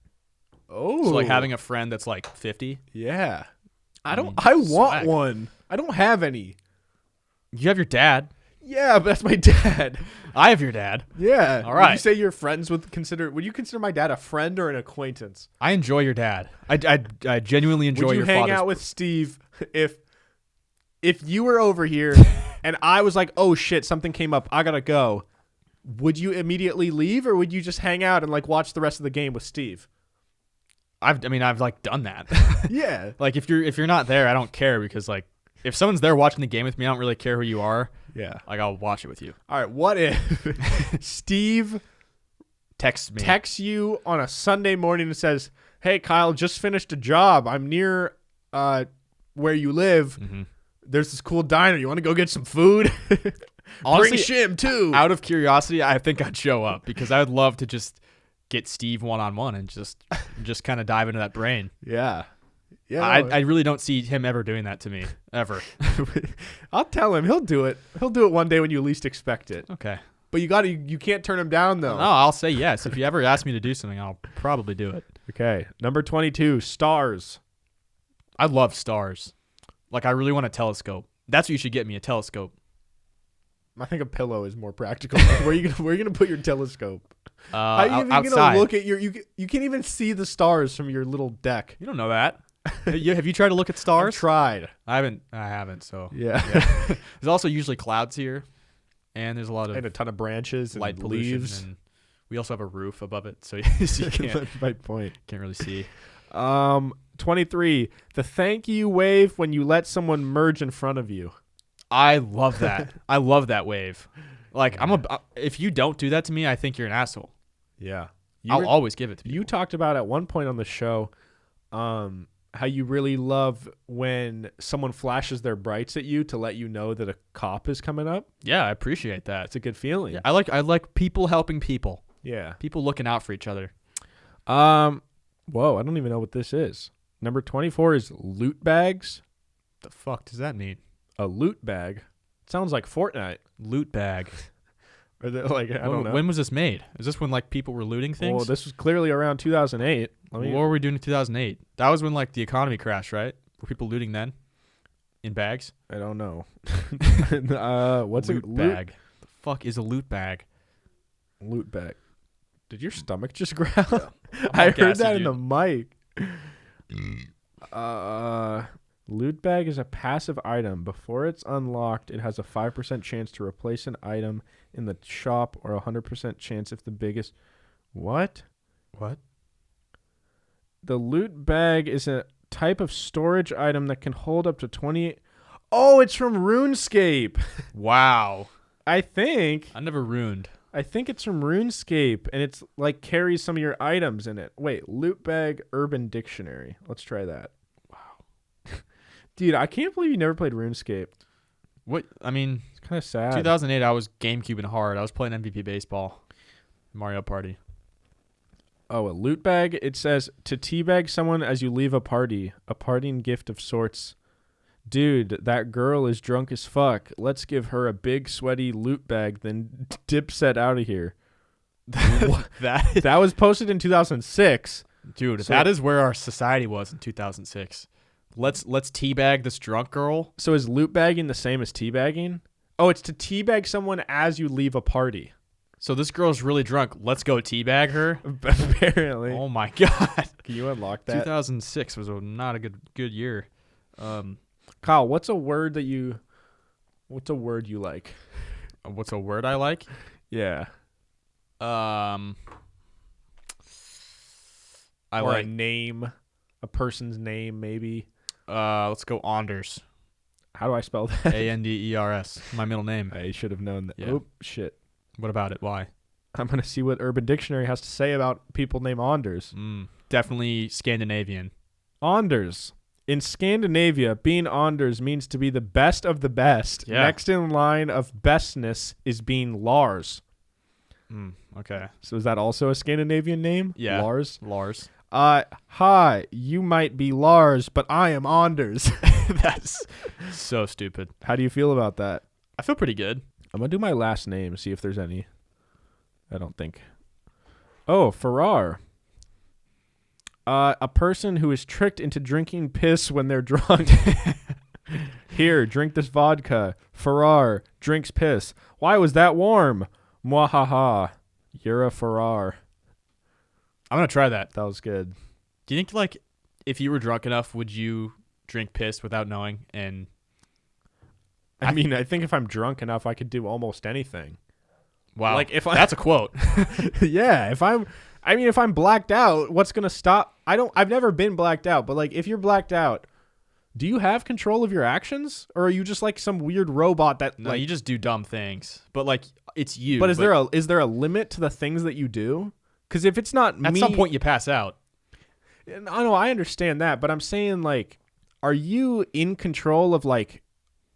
Oh. So like having a friend that's like 50. Yeah. I mean, want swag. one. I don't have any. You have your dad. Yeah, but that's my dad. I have your dad. Yeah. All right. Would you say you're friends with would you consider my dad a friend or an acquaintance? I enjoy your dad. I genuinely enjoy Would you your hang father's. out with Steve if you were over here and I was like, oh shit, something came up, I gotta go. Would you immediately leave or would you just hang out and like watch the rest of the game with Steve? I've like done that. Yeah. Like if you're not there, I don't care because like if someone's there watching the game with me, I don't really care who you are. Yeah. Like I'll watch it with you. All right. What if Steve texts you on a Sunday morning and says, "Hey, Kyle, just finished a job. I'm near where you live. Mm-hmm. There's this cool diner. You want to go get some food? Honestly, Bring Shim too." Out of curiosity, I think I'd show up because I would love to just get Steve one-on-one and just kind of dive into that brain. Yeah. Yeah. I really don't see him ever doing that to me ever. I'll tell him. He'll do it. He'll do it one day when you least expect it. Okay. But you can't turn him down though. No, I'll say yes. If you ever ask me to do something, I'll probably do it. Okay. Number 22, stars. I love stars. Like I really want a telescope. That's what you should get me, a telescope. I think a pillow is more practical. Where you gonna put your telescope? How are you even outside. gonna look at you can't even see the stars from your little deck. You don't know that. Have you tried to look at I've stars? tried. I haven't. So Yeah. There's also usually clouds here, and there's a lot of And a ton of branches and light pollution, leaves. and we also have a roof above it, so you can't That's my point. really see. 23. The thank you wave when you let someone merge in front of you. I love that. I love that wave. Like if you don't do that to me, I think you're an asshole. Yeah. I'll always give it to you. You talked about at one point on the show, how you really love when someone flashes their brights at you to let you know that a cop is coming up. Yeah, I appreciate that. It's a good feeling. Yeah, I like people helping people. Yeah. People looking out for each other. Whoa, I don't even know what this is. Number 24 is loot bags. The fuck does that mean? A loot bag. Sounds like Fortnite. Loot bag. Or like I don't know. When was this made? Is this when like people were looting things? Well, this was clearly around 2008. What were we doing in 2008? That was when like the economy crashed, right? Were people looting then? In bags? I don't know. What's loot a bag? The fuck is a loot bag? Loot bag. Did your stomach just growl? Yeah. I all heard gassy, that in dude. the mic. Loot bag is a passive item. Before it's unlocked, it has a 5% chance to replace an item in the shop or a 100% chance if the biggest... What? What? The loot bag is a type of storage item that can hold up to 20... Oh, it's from RuneScape. Wow. I think never ruined. it's from RuneScape, and it's like carries some of your items in it. Wait, loot bag Urban Dictionary. Let's try that. Wow. Dude, I can't believe you never played RuneScape. What? I mean, It's kind of sad. 2008, I was GameCubing hard. I was playing MVP Baseball. Mario Party. Oh, a loot bag. It says to teabag someone as you leave a party gift of sorts. Dude, that girl is drunk as fuck. Let's give her a big sweaty loot bag, then dipset out of here. That was posted in 2006. Dude, So- that is where our society was in 2006. Let's teabag this drunk girl. So is loot bagging the same as teabagging? Oh, it's to teabag someone as you leave a party. So this girl's really drunk. Let's go teabag her. Apparently. Oh my god. Can you unlock that? 2006 was not a good year. Kyle, what's a word you like? What's a word I like? Yeah. I Or like a name, a person's name, maybe. let's go Anders. How do I spell that? Anders. My middle name. I should have known that. Yeah. Oh, shit. What about it? Why? I'm going to see what Urban Dictionary has to say about people named Anders. Definitely Scandinavian. Anders. In Scandinavia, being Anders means to be the best of the best. Yeah. Next in line of bestness is being Lars. Okay. So is that also a Scandinavian name? Yeah. Lars? Lars. Hi, you might be Lars, but I am Anders. That's so stupid. How do you feel about that? I feel pretty good. I'm going to do my last name, see if there's any. I don't think. Oh, Farrar. A person who is tricked into drinking piss when they're drunk. Here, drink this vodka. Farrar drinks piss. Why was that warm? Mwahaha. You're a Farrar. I'm going to try that. That was good. Do you think, like, if you were drunk enough, would you drink piss without knowing? And I mean, I think if I'm drunk enough, I could do almost anything. wow, Like, if that's a quote. Yeah, if I'm blacked out, what's going to stop? I've never been blacked out, but like if you're blacked out, do you have control of your actions, or are you just like some weird robot that No, like you just do dumb things. But like it's you. But is there a limit to the things that you do? Cuz if it's not at me, some point you pass out. I know, I understand that, but I'm saying like are you in control of like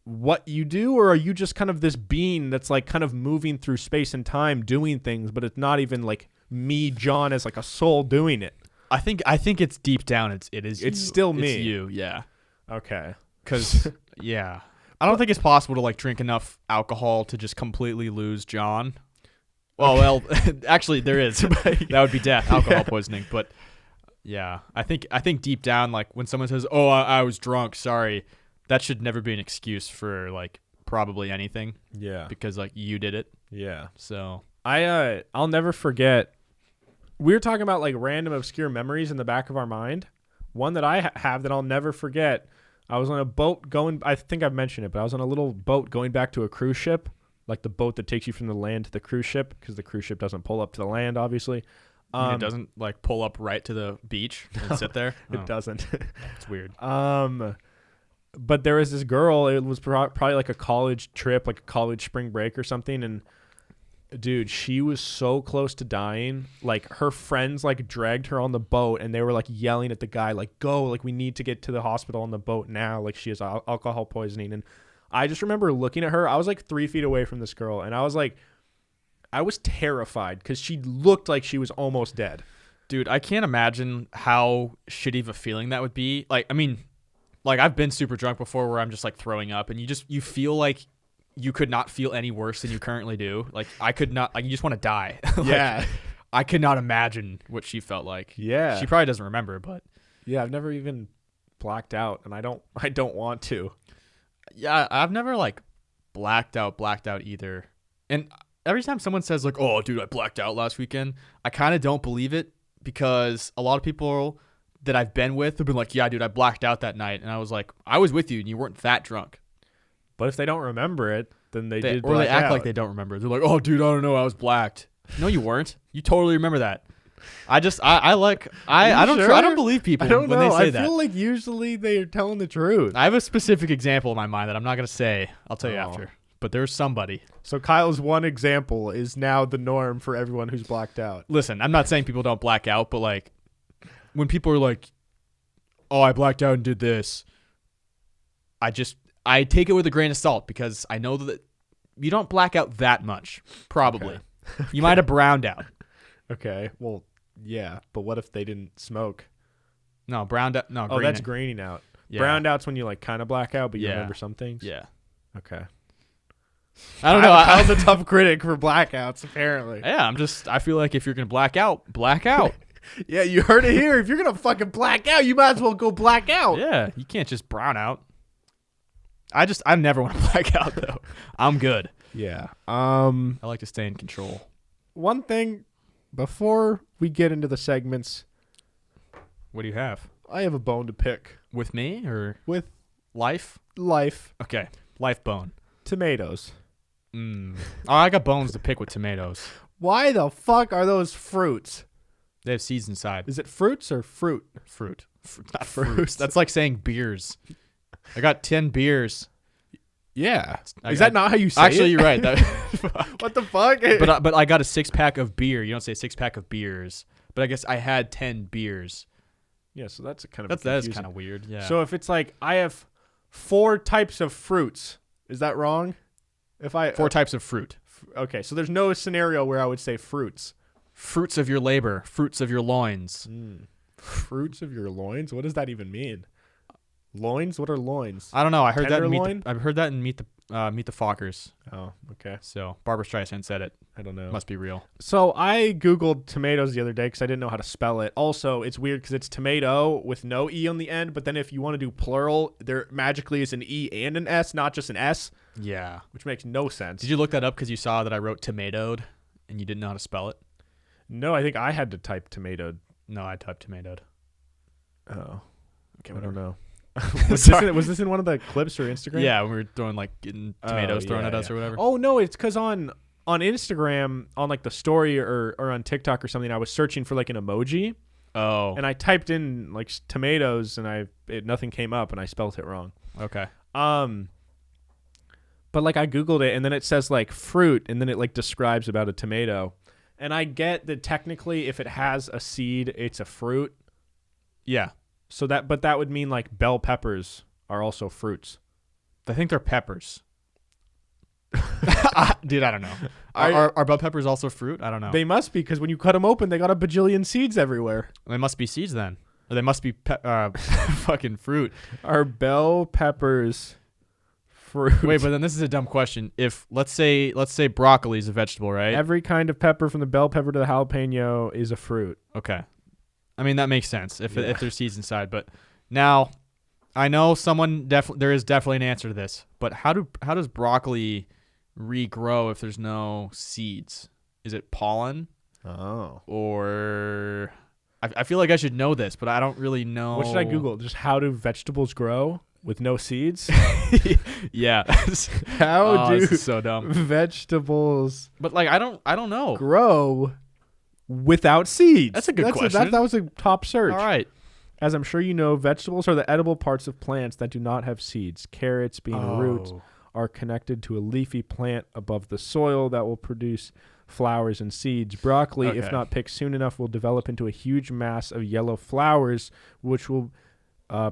what you do, or are you just kind of this being that's like kind of moving through space and time doing things, but it's not even like me, John, as like a soul doing it? I think it's deep down. It is. It's you. still me. It's you. Yeah. Okay. Because yeah, I don't think it's possible to like drink enough alcohol to just completely lose John. Well, actually there is. That would be death, alcohol poisoning. But yeah, I think deep down, like when someone says, "Oh, I was drunk," sorry, that should never be an excuse for like probably anything. Yeah. Because like you did it. Yeah. So I'll never forget. We were talking about like random obscure memories in the back of our mind. One that I have that I'll never forget. I was on a boat going. I think I've mentioned it, but I was on a little boat going back to a cruise ship, like the boat that takes you from the land to the cruise ship, because the cruise ship doesn't pull up to the land, obviously. it doesn't like pull up right to the beach and sit there. It doesn't. It's weird. But there was this girl. It was probably like a college trip, like a college spring break or something, and dude, she was so close to dying. Like her friends like dragged her on the boat, and they were like yelling at the guy like, "Go, like we need to get to the hospital on the boat now. Like she has alcohol poisoning." And I just remember looking at her. I was like 3 feet away from this girl, and I was terrified because she looked like she was almost dead. Dude, I can't imagine how shitty of a feeling that would be. Like, I mean, like I've been super drunk before where I'm just like throwing up, and you feel like you could not feel any worse than you currently do. Like I could not, like you just want to die. Like, Yeah. I could not imagine what she felt like. Yeah. She probably doesn't remember, but Yeah, I've never even blacked out, and I don't want to. yeah, I've never like blacked out either. And every time someone says like, "Oh, dude, I blacked out last weekend," I kind of don't believe it because a lot of people that I've been with have been like, yeah, dude, I blacked out that night. And I was like, I was with you and you weren't that drunk. But if they don't remember it, then they did Or they black act out. like they don't remember. They're like, oh, dude, I don't know. I was blacked. No, you weren't. You totally remember that. I don't believe people I don't when know. they say I that. feel like usually they are telling the truth. I have a specific example in my mind that I'm not going to say. I'll tell you Oh. after. But there's somebody. So Kyle's one example is now the norm for everyone who's blacked out. Listen, I'm not saying people don't black out, but like when people are like, oh, I blacked out and did this, I take it with a grain of salt because I know that you don't black out that much, probably. Okay. You might have browned out. Okay. Well, yeah. But what if they didn't smoke? No, browned out. No, Oh, that's graining out. Yeah. Browned out's when you like kind of black out, but you Yeah. remember some things. Yeah. Okay. I don't know. Kyle's a tough critic for blackouts, apparently. Yeah, I feel like if you're going to black out, black out. Yeah, you heard it here. If you're gonna fucking black out, you might as well go black out. Yeah, you can't just brown out. I never want to black out though. I'm good. Yeah. I like to stay in control. One thing before we get into the segments, What do you have? I have a bone to pick With me or with life? life Okay, life bone. tomatoes. Oh, I got bones to pick with tomatoes. Why the fuck are those fruits? They have seeds inside. Is it fruits or fruit? Fruit. Not fruits. That's like saying beers. I got 10 beers. Yeah. Is that not how you say Actually, it? you're right. What the fuck? But I got a 6-pack of beer. You don't say 6-pack of beers. But I guess I had 10 beers. Yeah, so that's kind of That is kind of weird. Yeah. So if it's like I have 4 types of fruits, is that wrong? If I 4 types of fruit. Okay, so there's no scenario where I would say fruits. Fruits of your labor. Fruits of your loins. Fruits of your loins? What does that even mean? Loins? What are loins? I don't know. I heard that. Tenderloin? I've heard that in Meet the Fockers. Oh, okay. So Barbara Streisand said it. I don't know. Must be real. So I Googled tomatoes the other day because I didn't know how to spell it. Also, it's weird because it's tomato with no E on the end, but then if you want to do plural, there magically is an E and an S, not just an S, Yeah. which makes no sense. Did you look that up because you saw that I wrote tomatoed and you didn't know how to spell it? No, I think I had to type tomatoed. No, I typed tomatoed. Oh. Okay, I don't know. Sorry. Was this in one of the clips or Instagram? Yeah, when we were throwing getting tomatoes thrown at us or whatever. Oh, no, it's because on Instagram, on like the story or on TikTok or something, I was searching for like an emoji. Oh. And I typed in like tomatoes and nothing came up and I spelled it wrong. Okay. But like I Googled it and then it says like fruit and then it like describes about a tomato. And I get that technically if it has a seed, it's a fruit. Yeah. But that would mean like bell peppers are also fruits. I think they're peppers. Dude, I don't know. Are bell peppers also fruit? I don't know. They must be because when you cut them open, they got a bajillion seeds everywhere. They must be seeds then. Or they must be fucking fruit. Are bell peppers fruit? Wait, but then this is a dumb question. If let's say broccoli is a vegetable, right? Every kind of pepper from the bell pepper to the jalapeno is a fruit. Okay. I mean, that makes sense if there's seeds inside. But now, I know there is definitely an answer to this. But how does broccoli regrow if there's no seeds? Is it pollen? Oh. Or I feel like I should know this, but I don't really know. What should I Google? Just how do vegetables grow with no seeds? Yeah. How do this is so dumb. vegetables But I don't know. grow without seeds? That's a good question. That was a top search. All right. As I'm sure you know, vegetables are the edible parts of plants that do not have seeds. Carrots, being roots, are connected to a leafy plant above the soil that will produce flowers and seeds. Broccoli, if Okay. not picked soon enough, will develop into a huge mass of yellow flowers, which will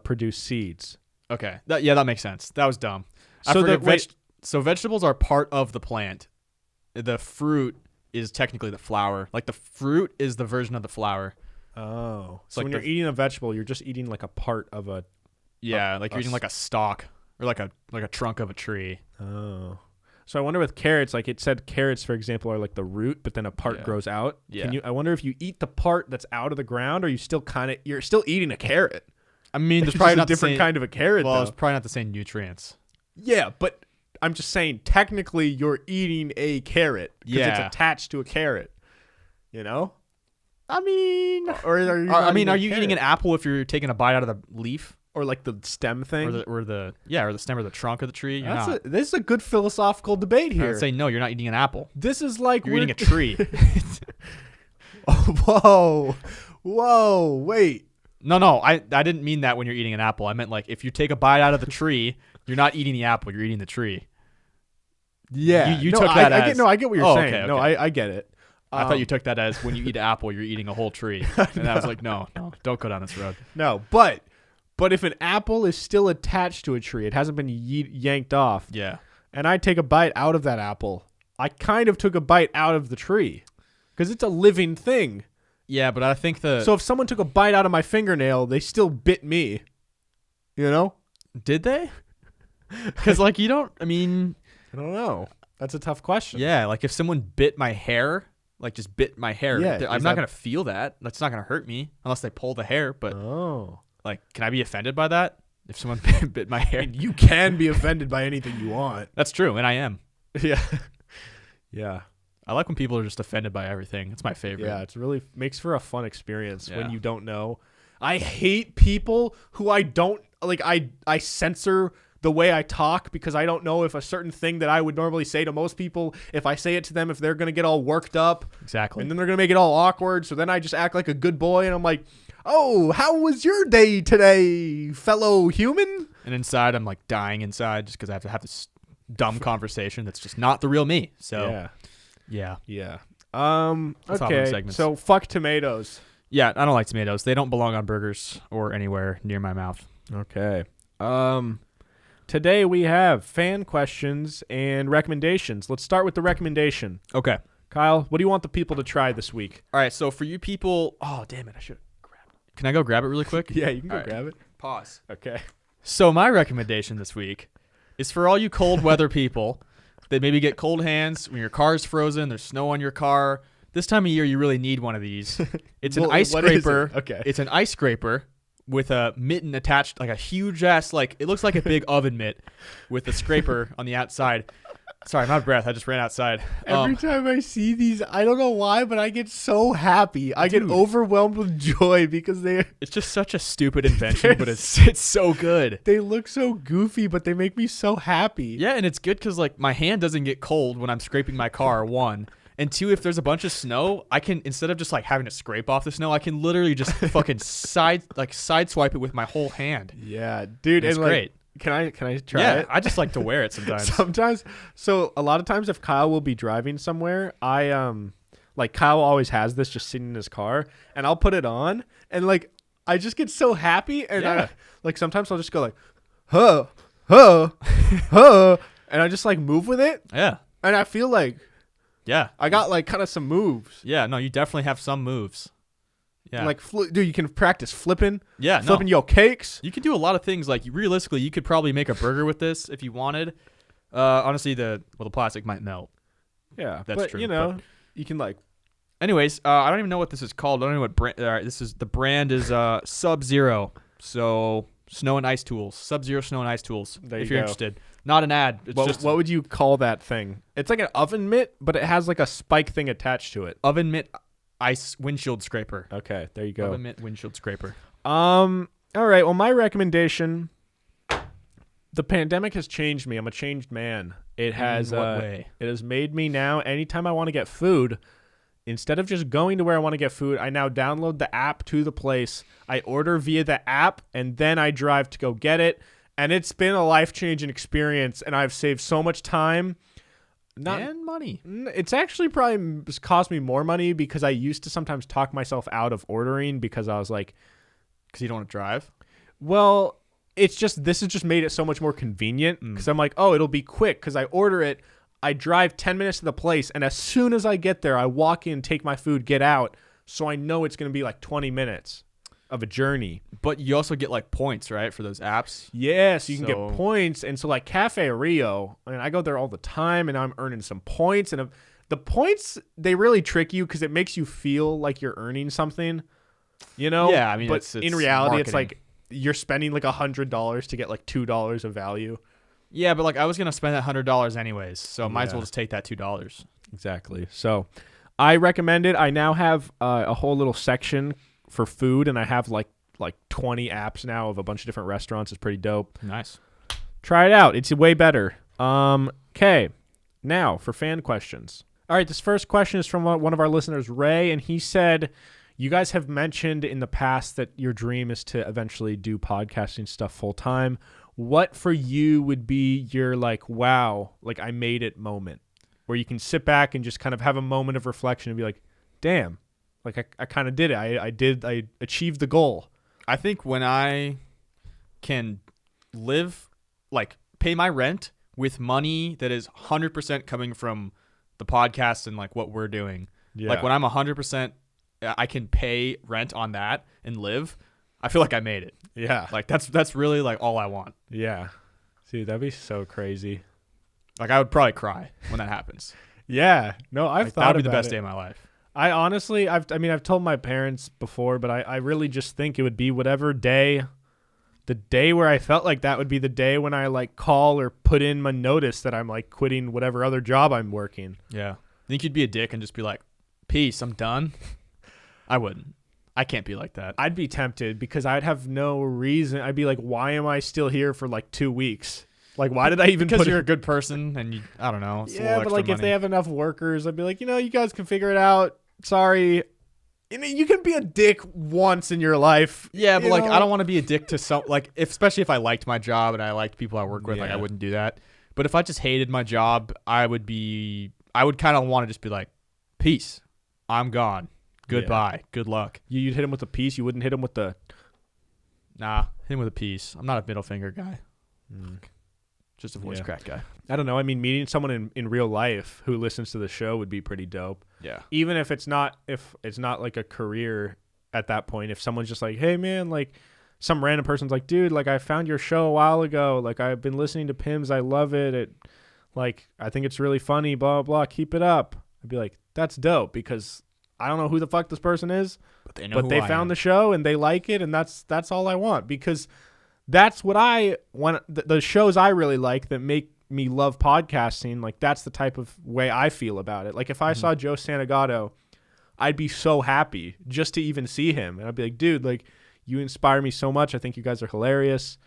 produce seeds. Okay. That makes sense. That was dumb. So vegetables are part of the plant. The fruit is technically the flower. Like the fruit is the version of the flower. Oh. It's So like when you're eating a vegetable, you're just eating like a part of a... Yeah, like you're eating like a stalk or like a trunk of a tree. Oh. So I wonder with carrots, like it said carrots, for example, are like the root, but then a part grows out. Yeah. I wonder if you eat the part that's out of the ground, or you're still eating a carrot. I mean, there's It's probably just not a different kind of a carrot, Well, though. it's probably not the same nutrients. Yeah, but I'm just saying, technically, you're eating a carrot because it's Yeah. attached to a carrot. You know? I mean, Or are you? are you eating an apple if you're taking a bite out of the leaf or like the stem thing, or the stem or the trunk of the tree? You're not. This is a good philosophical debate I here. would say no. You're not eating an apple. This is like You're eating a tree. Oh, whoa, wait. No. I didn't mean that when you're eating an apple. I meant like if you take a bite out of the tree, you're not eating the apple. You're eating the tree. Yeah, You took that as I get what you're saying. Okay. No, I get it. I thought you took that as when you eat an apple, you're eating a whole tree. And I was like, no, don't go down this road. No, but if an apple is still attached to a tree, it hasn't been yanked off. Yeah. And I take a bite out of that apple, I kind of took a bite out of the tree because it's a living thing. Yeah, but I think So if someone took a bite out of my fingernail, they still bit me. You know? Did they? Because like you don't. I mean, I don't know. That's a tough question. yeah. Like if someone bit my hair, like just bit my hair, Yeah, I'm not gonna feel that. That's not gonna hurt me unless they pull the hair. But like, can I be offended by that if someone bit my hair? I mean, you can be offended by anything you want. That's true, and I am. Yeah. Yeah. I like when people are just offended by everything. It's my favorite. Yeah, it's really makes for a fun experience when Yeah. you don't know. I hate people who I don't like. I censor the way I talk because I don't know if a certain thing that I would normally say to most people, if I say it to them, if they're gonna get all worked up, Exactly. and then they're gonna make it all awkward. So then I just act like a good boy, and I'm like, "Oh, how was your day today, fellow human?" And inside, I'm like dying inside just because I have to have this dumb conversation that's just not the real me. So yeah. Let's hop into Okay. segments. So fuck tomatoes. Yeah, I don't like tomatoes. They don't belong on burgers or anywhere near my mouth. Okay. Today we have fan questions and recommendations. Let's start with the recommendation. Okay. Kyle, what do you want the people to try this week? All right. So for you people, oh damn it, I should grab it. Can I go grab it really quick? Yeah, you can go All right. grab it. Pause. Okay. So my recommendation this week is for all you cold weather people that maybe get cold hands when your car's frozen, there's snow on your car. This time of year, you really need one of these. It's an ice what is scraper. it? Okay. It's an ice scraper with a mitten attached, like a huge ass, like it looks like a big oven mitt with a scraper on the outside. Sorry, I'm out of breath. I just ran outside. Every time I see these, I don't know why, but I get so happy. I get overwhelmed with joy because it's just such a stupid invention, but it's so good. They look so goofy, but they make me so happy. Yeah, and it's good because like my hand doesn't get cold when I'm scraping my car, one. And two, if there's a bunch of snow, I can, instead of just like having to scrape off the snow, I can literally just fucking side swipe it with my whole hand. Yeah, dude. It's and great. Can I try it? I just like to wear it sometimes. Sometimes. So a lot of times if Kyle will be driving somewhere, I like Kyle always has this just sitting in his car and I'll put it on and like I just get so happy and I like sometimes I'll just go like huh and I just like move with it. Yeah. And I feel like Yeah. I got like kind of some moves. Yeah, no, you definitely have some moves. Yeah. Like dude, you can practice flipping. Yeah, flipping your cakes. You can do a lot of things. Like realistically, you could probably make a burger with this if you wanted. Honestly, the plastic might melt. Yeah, that's true. You know, you can like. Anyways, I don't even know what this is called. I don't know what brand. All right, the brand is Sub-Zero. So snow and ice tools. Sub-Zero snow and ice tools. If you're interested. Not an ad. It's just what would you call that thing? It's like an oven mitt, but it has like a spike thing attached to it. Oven mitt ice windshield scraper. Okay, there you go. Oven mitt windshield scraper. All right. Well, my recommendation. The pandemic has changed me. I'm a changed man. It has. In what way? It has made me now. Anytime I want to get food, instead of just going to where I want to get food, I now download the app to the place. I order via the app, and then I drive to go get it. And it's been a life-changing experience, and I've saved so much time. And money. It's actually probably cost me more money because I used to sometimes talk myself out of ordering because I was like... Because you don't want to drive? Well, this has just made it so much more convenient because I'm like, oh, it'll be quick because I order it, I drive 10 minutes to the place, and as soon as I get there, I walk in, take my food, get out, so I know it's going to be like 20 minutes of a journey. But you also get like points, right, for those apps? Yeah, so you can get points. And so like Cafe Rio, I mean, I go there all the time and I'm earning some points. And the points, they really trick you because it makes you feel like you're earning something, you know? Yeah, I mean, but it's in reality, marketing. it's like you're spending like $100 to get like $2 of value. Yeah, but like I was going to spend that $100 anyways, so might as well just take that $2. Exactly. So I recommend it. I now have a whole little section for food, and I have like 20 apps now of a bunch of different restaurants. It's pretty dope. Nice. Try it out. It's way better. Okay. Now for fan questions. All right, this first question is from one of our listeners, Ray, and he said, you guys have mentioned in the past that your dream is to eventually do podcasting stuff full time. What for you would be your like, wow, like I made it moment where you can sit back and just kind of have a moment of reflection and be like, damn, like I kind of did it. I achieved the goal. I think when I can live, like pay my rent with money that is 100% coming from the podcast and like what we're doing. Yeah. Like when I'm 100%, I can pay rent on that and live. I feel like I made it. Yeah. Like that's really like all I want. Yeah. Dude, that'd be so crazy. Like I would probably cry when that happens. Yeah. No, I've thought that would be about the best it. day of my life. I honestly, I've told my parents before, but I really just think it would be whatever day, the day where I felt like that would be the day when I like call or put in my notice that I'm like quitting whatever other job I'm working. Yeah. Think you'd be a dick and just be like, peace, I'm done? I wouldn't. I can't be like that. I'd be tempted because I'd have no reason. I'd be like, why am I still here for like 2 weeks? Like, why did I even because you're a good person and you, I don't know. Yeah, but like if they have enough workers, I'd be like, you guys can figure it out. Sorry. You can be a dick once in your life. Yeah, but like I don't want to be a dick to some, like especially if I liked my job and I liked people I work with, like I wouldn't do that. But if I just hated my job, I would kind of want to just be like, peace, I'm gone. Goodbye. Yeah. Good luck. You'd hit him with a piece. You wouldn't hit him with the. Nah, hit him with a piece. I'm not a middle finger guy. Just a voice crack guy. I don't know. I mean, meeting someone in real life who listens to the show would be pretty dope. Yeah. Even if it's not like a career at that point. If someone's just like, hey man, like some random person's like, dude, like I found your show a while ago. Like I've been listening to PIMS. I love it. I think it's really funny. Blah blah. Keep it up. I'd be like, that's dope because I don't know who the fuck this person is, but they know. But they found the show and they like it, and that's all I want because that's what I want. The shows I really like that make me love podcasting, like that's the type of way I feel about it. Like if I saw Joe Santagato, I'd be so happy just to even see him, and I'd be like, dude, like you inspire me so much. I think you guys are hilarious,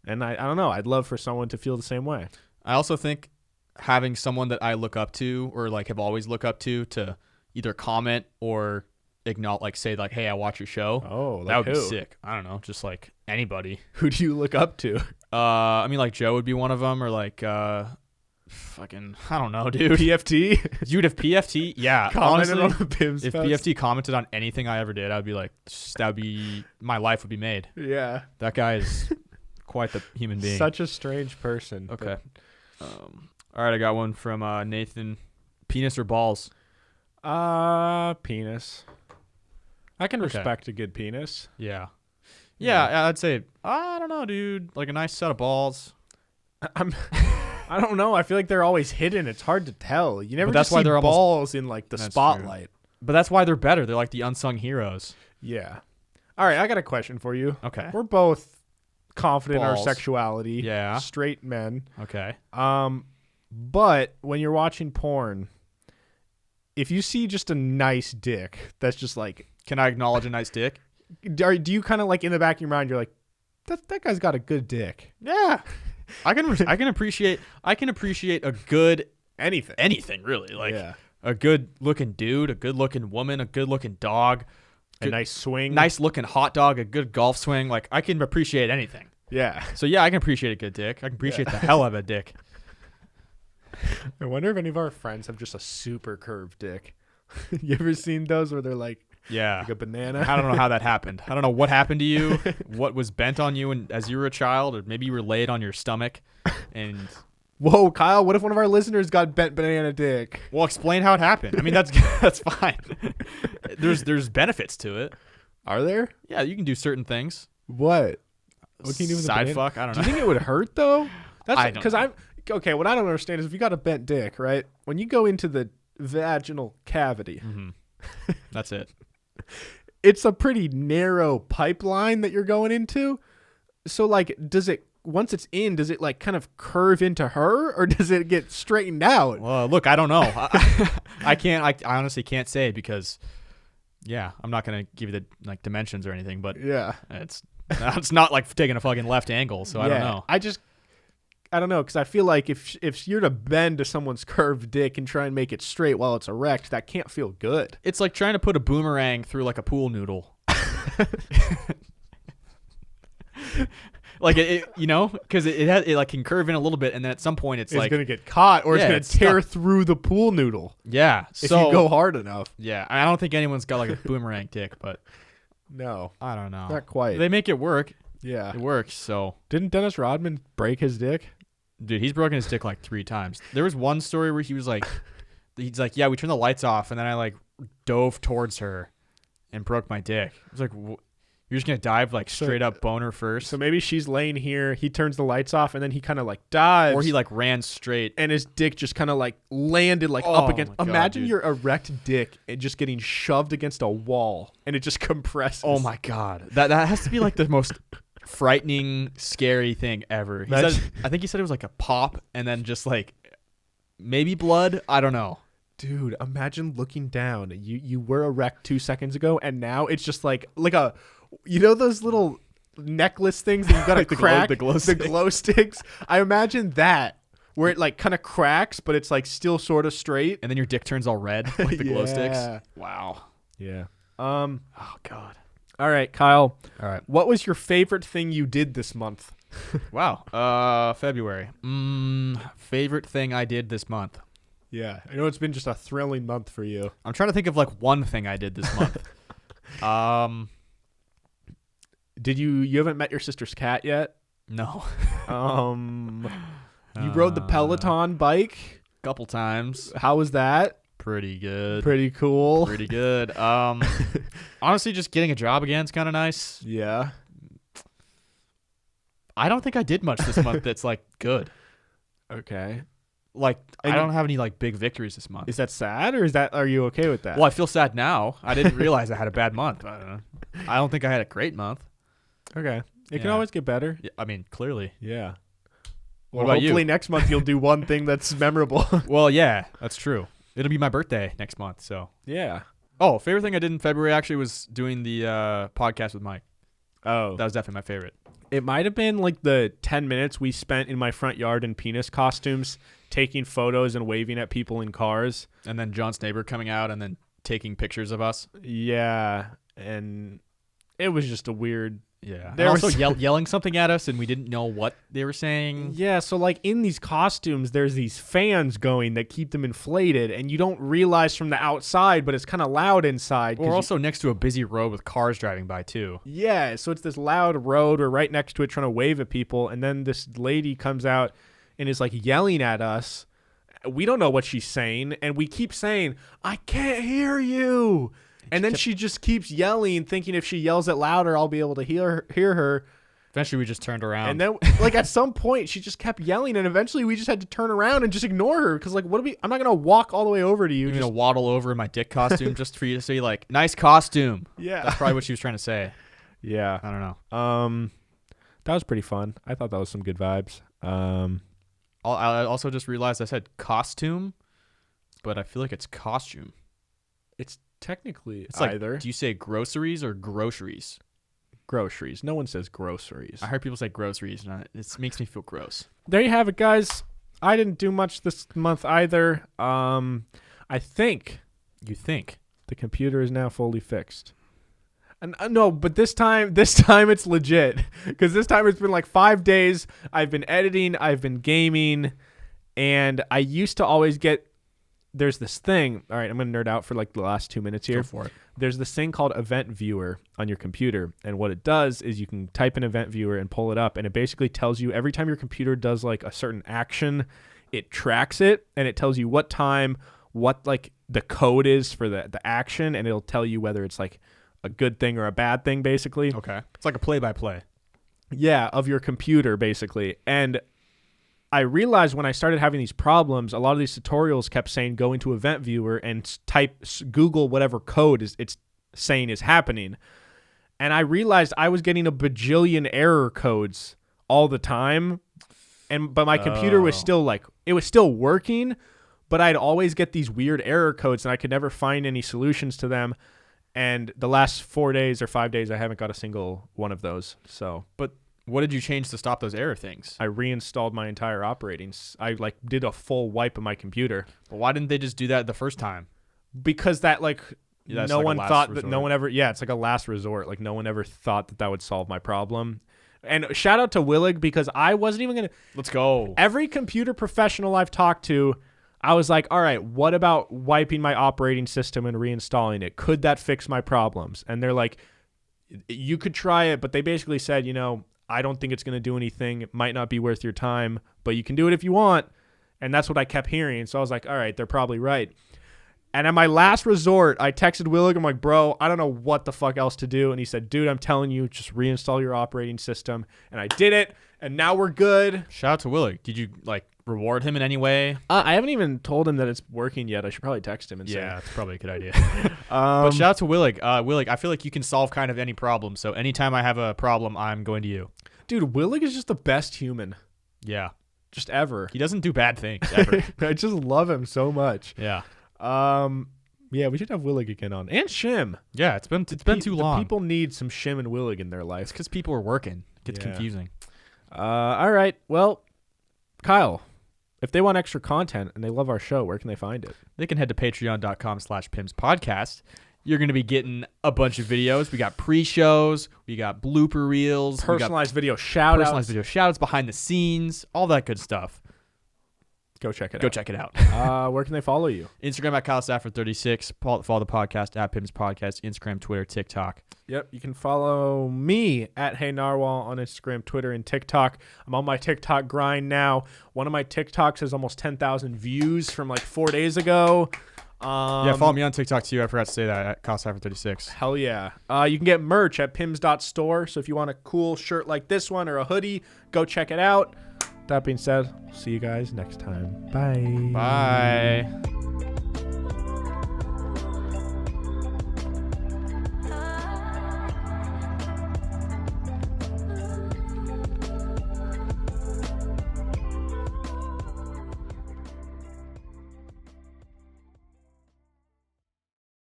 and I don't know. I'd love for someone to feel the same way. I also think having someone that I look up to or like have always looked up to either comment or acknowledge, like say like, hey, I watch your show. Oh, like that would who? be sick. I don't know, just like anybody. Who do you look up to? I mean like Joe would be one of them, or like fucking I don't know, dude. PFT. Dude, if PFT, yeah, commented honestly, on the PIMS if post. PFT commented on anything I ever did, I'd be like, my life would be made. Yeah, that guy is quite the human being. Such a strange person. Okay. All right, I got one from Nathan. Penis or balls? Penis. I can respect a good penis. Yeah. Yeah, I'd say, I don't know, dude. Like a nice set of balls. I don't know. I feel like they're always hidden. It's hard to tell. You never that's just why see they're balls in like the spotlight. True. But that's why they're better. They're like the unsung heroes. Yeah. All right, I got a question for you. Okay. We're both confident in our Balls. sexuality. Yeah. Straight men. Okay. But when you're watching porn, if you see just a nice dick, that's just like, can I acknowledge a nice dick? Do you kind of like in the back of your mind, you're like, that guy's got a good dick. Yeah. I can appreciate a good anything really, like a good looking dude, a good looking woman, a good looking dog, a nice swing, nice looking hot dog, a good golf swing. Like I can appreciate anything. Yeah. So yeah, I can appreciate a good dick. I can appreciate the hell of a dick. I wonder if any of our friends have just a super curved dick. You ever seen those where they're like a banana? I don't know how that happened. I don't know what happened to you, what was bent on you as you were a child, or maybe you were laid on your stomach. And whoa, Kyle, what if one of our listeners got bent banana dick? Well, explain how it happened. I mean, that's fine. There's benefits to it. Are there? Yeah, you can do certain things. What can you do with side the fuck? I don't know. Do you think it would hurt though? That's because okay. What I don't understand is if you got a bent dick, right? When you go into the vaginal cavity, that's it. It's a pretty narrow pipeline that you're going into. So like, once it's in, does it like kind of curve into her, or does it get straightened out? Well, look, I don't know. I honestly can't say because, yeah, I'm not gonna give you the like dimensions or anything, but Yeah. it's not like taking a fucking left angle, so I don't know. I don't know, because I feel like if you're to bend to someone's curved dick and try and make it straight while it's erect, that can't feel good. It's like trying to put a boomerang through like a pool noodle. Like because it like can curve in a little bit, and then at some point it's like gonna get caught, or it's gonna tear through the pool noodle. Yeah, if you go hard enough. Yeah, I don't think anyone's got like a boomerang dick, but no, I don't know. Not quite. They make it work. Yeah, it works. So didn't Dennis Rodman break his dick? Dude, he's broken his dick like 3 times. There was one story where he was like, yeah, we turned the lights off, and then I like dove towards her and broke my dick. I was like, you're just gonna dive like straight up boner first? So maybe she's laying here, he turns the lights off, and then he kind of like dives, or he like ran straight, and his dick just kind of like landed like up against. Imagine your erect dick and just getting shoved against a wall, and it just compresses. Oh my god, that has to be like the most frightening, scary thing ever. I think he said it was like a pop, and then just like maybe blood. I don't know. Dude, imagine looking down. You were erect 2 seconds ago, and now it's just like a, those little necklace things that you gotta crack, the glow sticks. I imagine that where it like kind of cracks, but it's like still sort of straight, and then your dick turns all red like the glow sticks. Wow. Yeah. Oh god. All right, Kyle. All right. What was your favorite thing you did this month? Wow. February. Favorite thing I did this month. Yeah, I know it's been just a thrilling month for you. I'm trying to think of like one thing I did this month. Did you haven't met your sister's cat yet? No. You rode the Peloton bike a couple times. How was that? Pretty good. Pretty cool. Pretty good. Honestly, just getting a job again is kind of nice. Yeah. I don't think I did much this month that's like good. Okay. Like, I don't have any like big victories this month. Is that sad, or are you okay with that? Well, I feel sad now. I didn't realize I had a bad month. I don't think I had a great month. Okay. It can always get better. Yeah, I mean, clearly. Yeah. What about hopefully you? Next month you'll do one thing that's memorable. Well, yeah, that's true. It'll be my birthday next month, so. Yeah. Oh, favorite thing I did in February actually was doing the podcast with Mike. Oh. That was definitely my favorite. It might have been like the 10 minutes we spent in my front yard in penis costumes, taking photos and waving at people in cars. And then John's neighbor coming out and then taking pictures of us. Yeah. And it was just a weird... Yeah. They're also yelling something at us, and we didn't know what they were saying. Yeah, so like in these costumes, there's these fans going that keep them inflated, and you don't realize from the outside, but it's kind of loud inside. We're also next to a busy road with cars driving by, too. Yeah, so it's this loud road. We're right next to it trying to wave at people, and then this lady comes out and is like yelling at us. We don't know what she's saying, and we keep saying, "I can't hear you." And then she just keeps yelling, thinking if she yells it louder, I'll be able to hear her. Eventually, we just turned around. And then, like, at some point, she just kept yelling, and eventually we just had to turn around and just ignore her. Because, like, I'm not going to walk all the way over to you. You're going to waddle over in my dick costume just for you to say, like, nice costume. Yeah. That's probably what she was trying to say. Yeah. I don't know. That was pretty fun. I thought that was some good vibes. I also just realized I said costume, but I feel like it's costume. It's technically it's like, either. Do you say groceries or groceries? Groceries. No one says groceries. I heard people say groceries, and it makes me feel gross. There you have it, guys. I didn't do much this month either. I think. You think the computer is now fully fixed. And no, but this time it's legit, because this time it's been like 5 days. I've been editing, I've been gaming, and I used to always get. There's this thing. All right, I'm going to nerd out for like the last 2 minutes here. Go for it. There's this thing called Event Viewer on your computer. And what it does is you can type in Event Viewer and pull it up. And it basically tells you every time your computer does like a certain action, it tracks it. And it tells you what time, what like the code is for the action. And it'll tell you whether it's like a good thing or a bad thing, basically. Okay. It's like a play-by-play. Yeah, of your computer, basically. And I realized when I started having these problems, a lot of these tutorials kept saying go into Event Viewer and Google whatever code it's saying is happening. And I realized I was getting a bajillion error codes all the time. But my computer was still like, it was still working, but I'd always get these weird error codes and I could never find any solutions to them. And the last 4 days or 5 days, I haven't got a single one of those. So, But what did you change to stop those error things? I reinstalled my entire I like did a full wipe of my computer. But why didn't they just do that the first time? Because that like That's no like a one last thought that resort. no one ever, yeah, it's like a last resort. Like no one ever thought that would solve my problem. And shout out to Willig, because I wasn't even going to. Let's go. Every computer professional I've talked to, I was like, all right, what about wiping my operating system and reinstalling it? Could that fix my problems? And they're like, you could try it, but they basically said, I don't think it's going to do anything. It might not be worth your time, but you can do it if you want. And that's what I kept hearing. So I was like, all right, they're probably right. And at my last resort, I texted Willig. I'm like, bro, I don't know what the fuck else to do. And he said, dude, I'm telling you, just reinstall your operating system. And I did it. And now we're good. Shout out to Willig. Did you reward him in any way? I haven't even told him that it's working yet. I should probably text him and say. Yeah, that's probably a good idea. But shout out to Willig. Willig, I feel like you can solve kind of any problem. So anytime I have a problem, I'm going to you. Dude, Willig is just the best human. Yeah. Just ever. He doesn't do bad things ever. I just love him so much. Yeah. Yeah, we should have Willig again on. And Shim. Yeah, it's been too long. People need some Shim and Willig in their life. It's because people are working. It gets confusing. All right. Well, Kyle, if they want extra content and they love our show, where can they find it? They can head to patreon.com/PIMS podcast. You're going to be getting a bunch of videos. We got pre-shows. We got blooper reels. Personalized video shout-outs. Personalized video shout-outs, behind the scenes, all that good stuff. Go check it out. Go check it out. Where can they follow you? Instagram at KyleStafford36. Follow the podcast at PIMS Podcast. Instagram, Twitter, TikTok. Yep. You can follow me at Hey Narwhal on Instagram, Twitter, and TikTok. I'm on my TikTok grind now. One of my TikToks has almost 10,000 views from like 4 days ago. Yeah, follow me on TikTok too. I forgot to say that at KyleStafford36. Hell yeah. You can get merch at pims.store. So if you want a cool shirt like this one or a hoodie, go check it out. That being said, see you guys next time. Bye. Bye.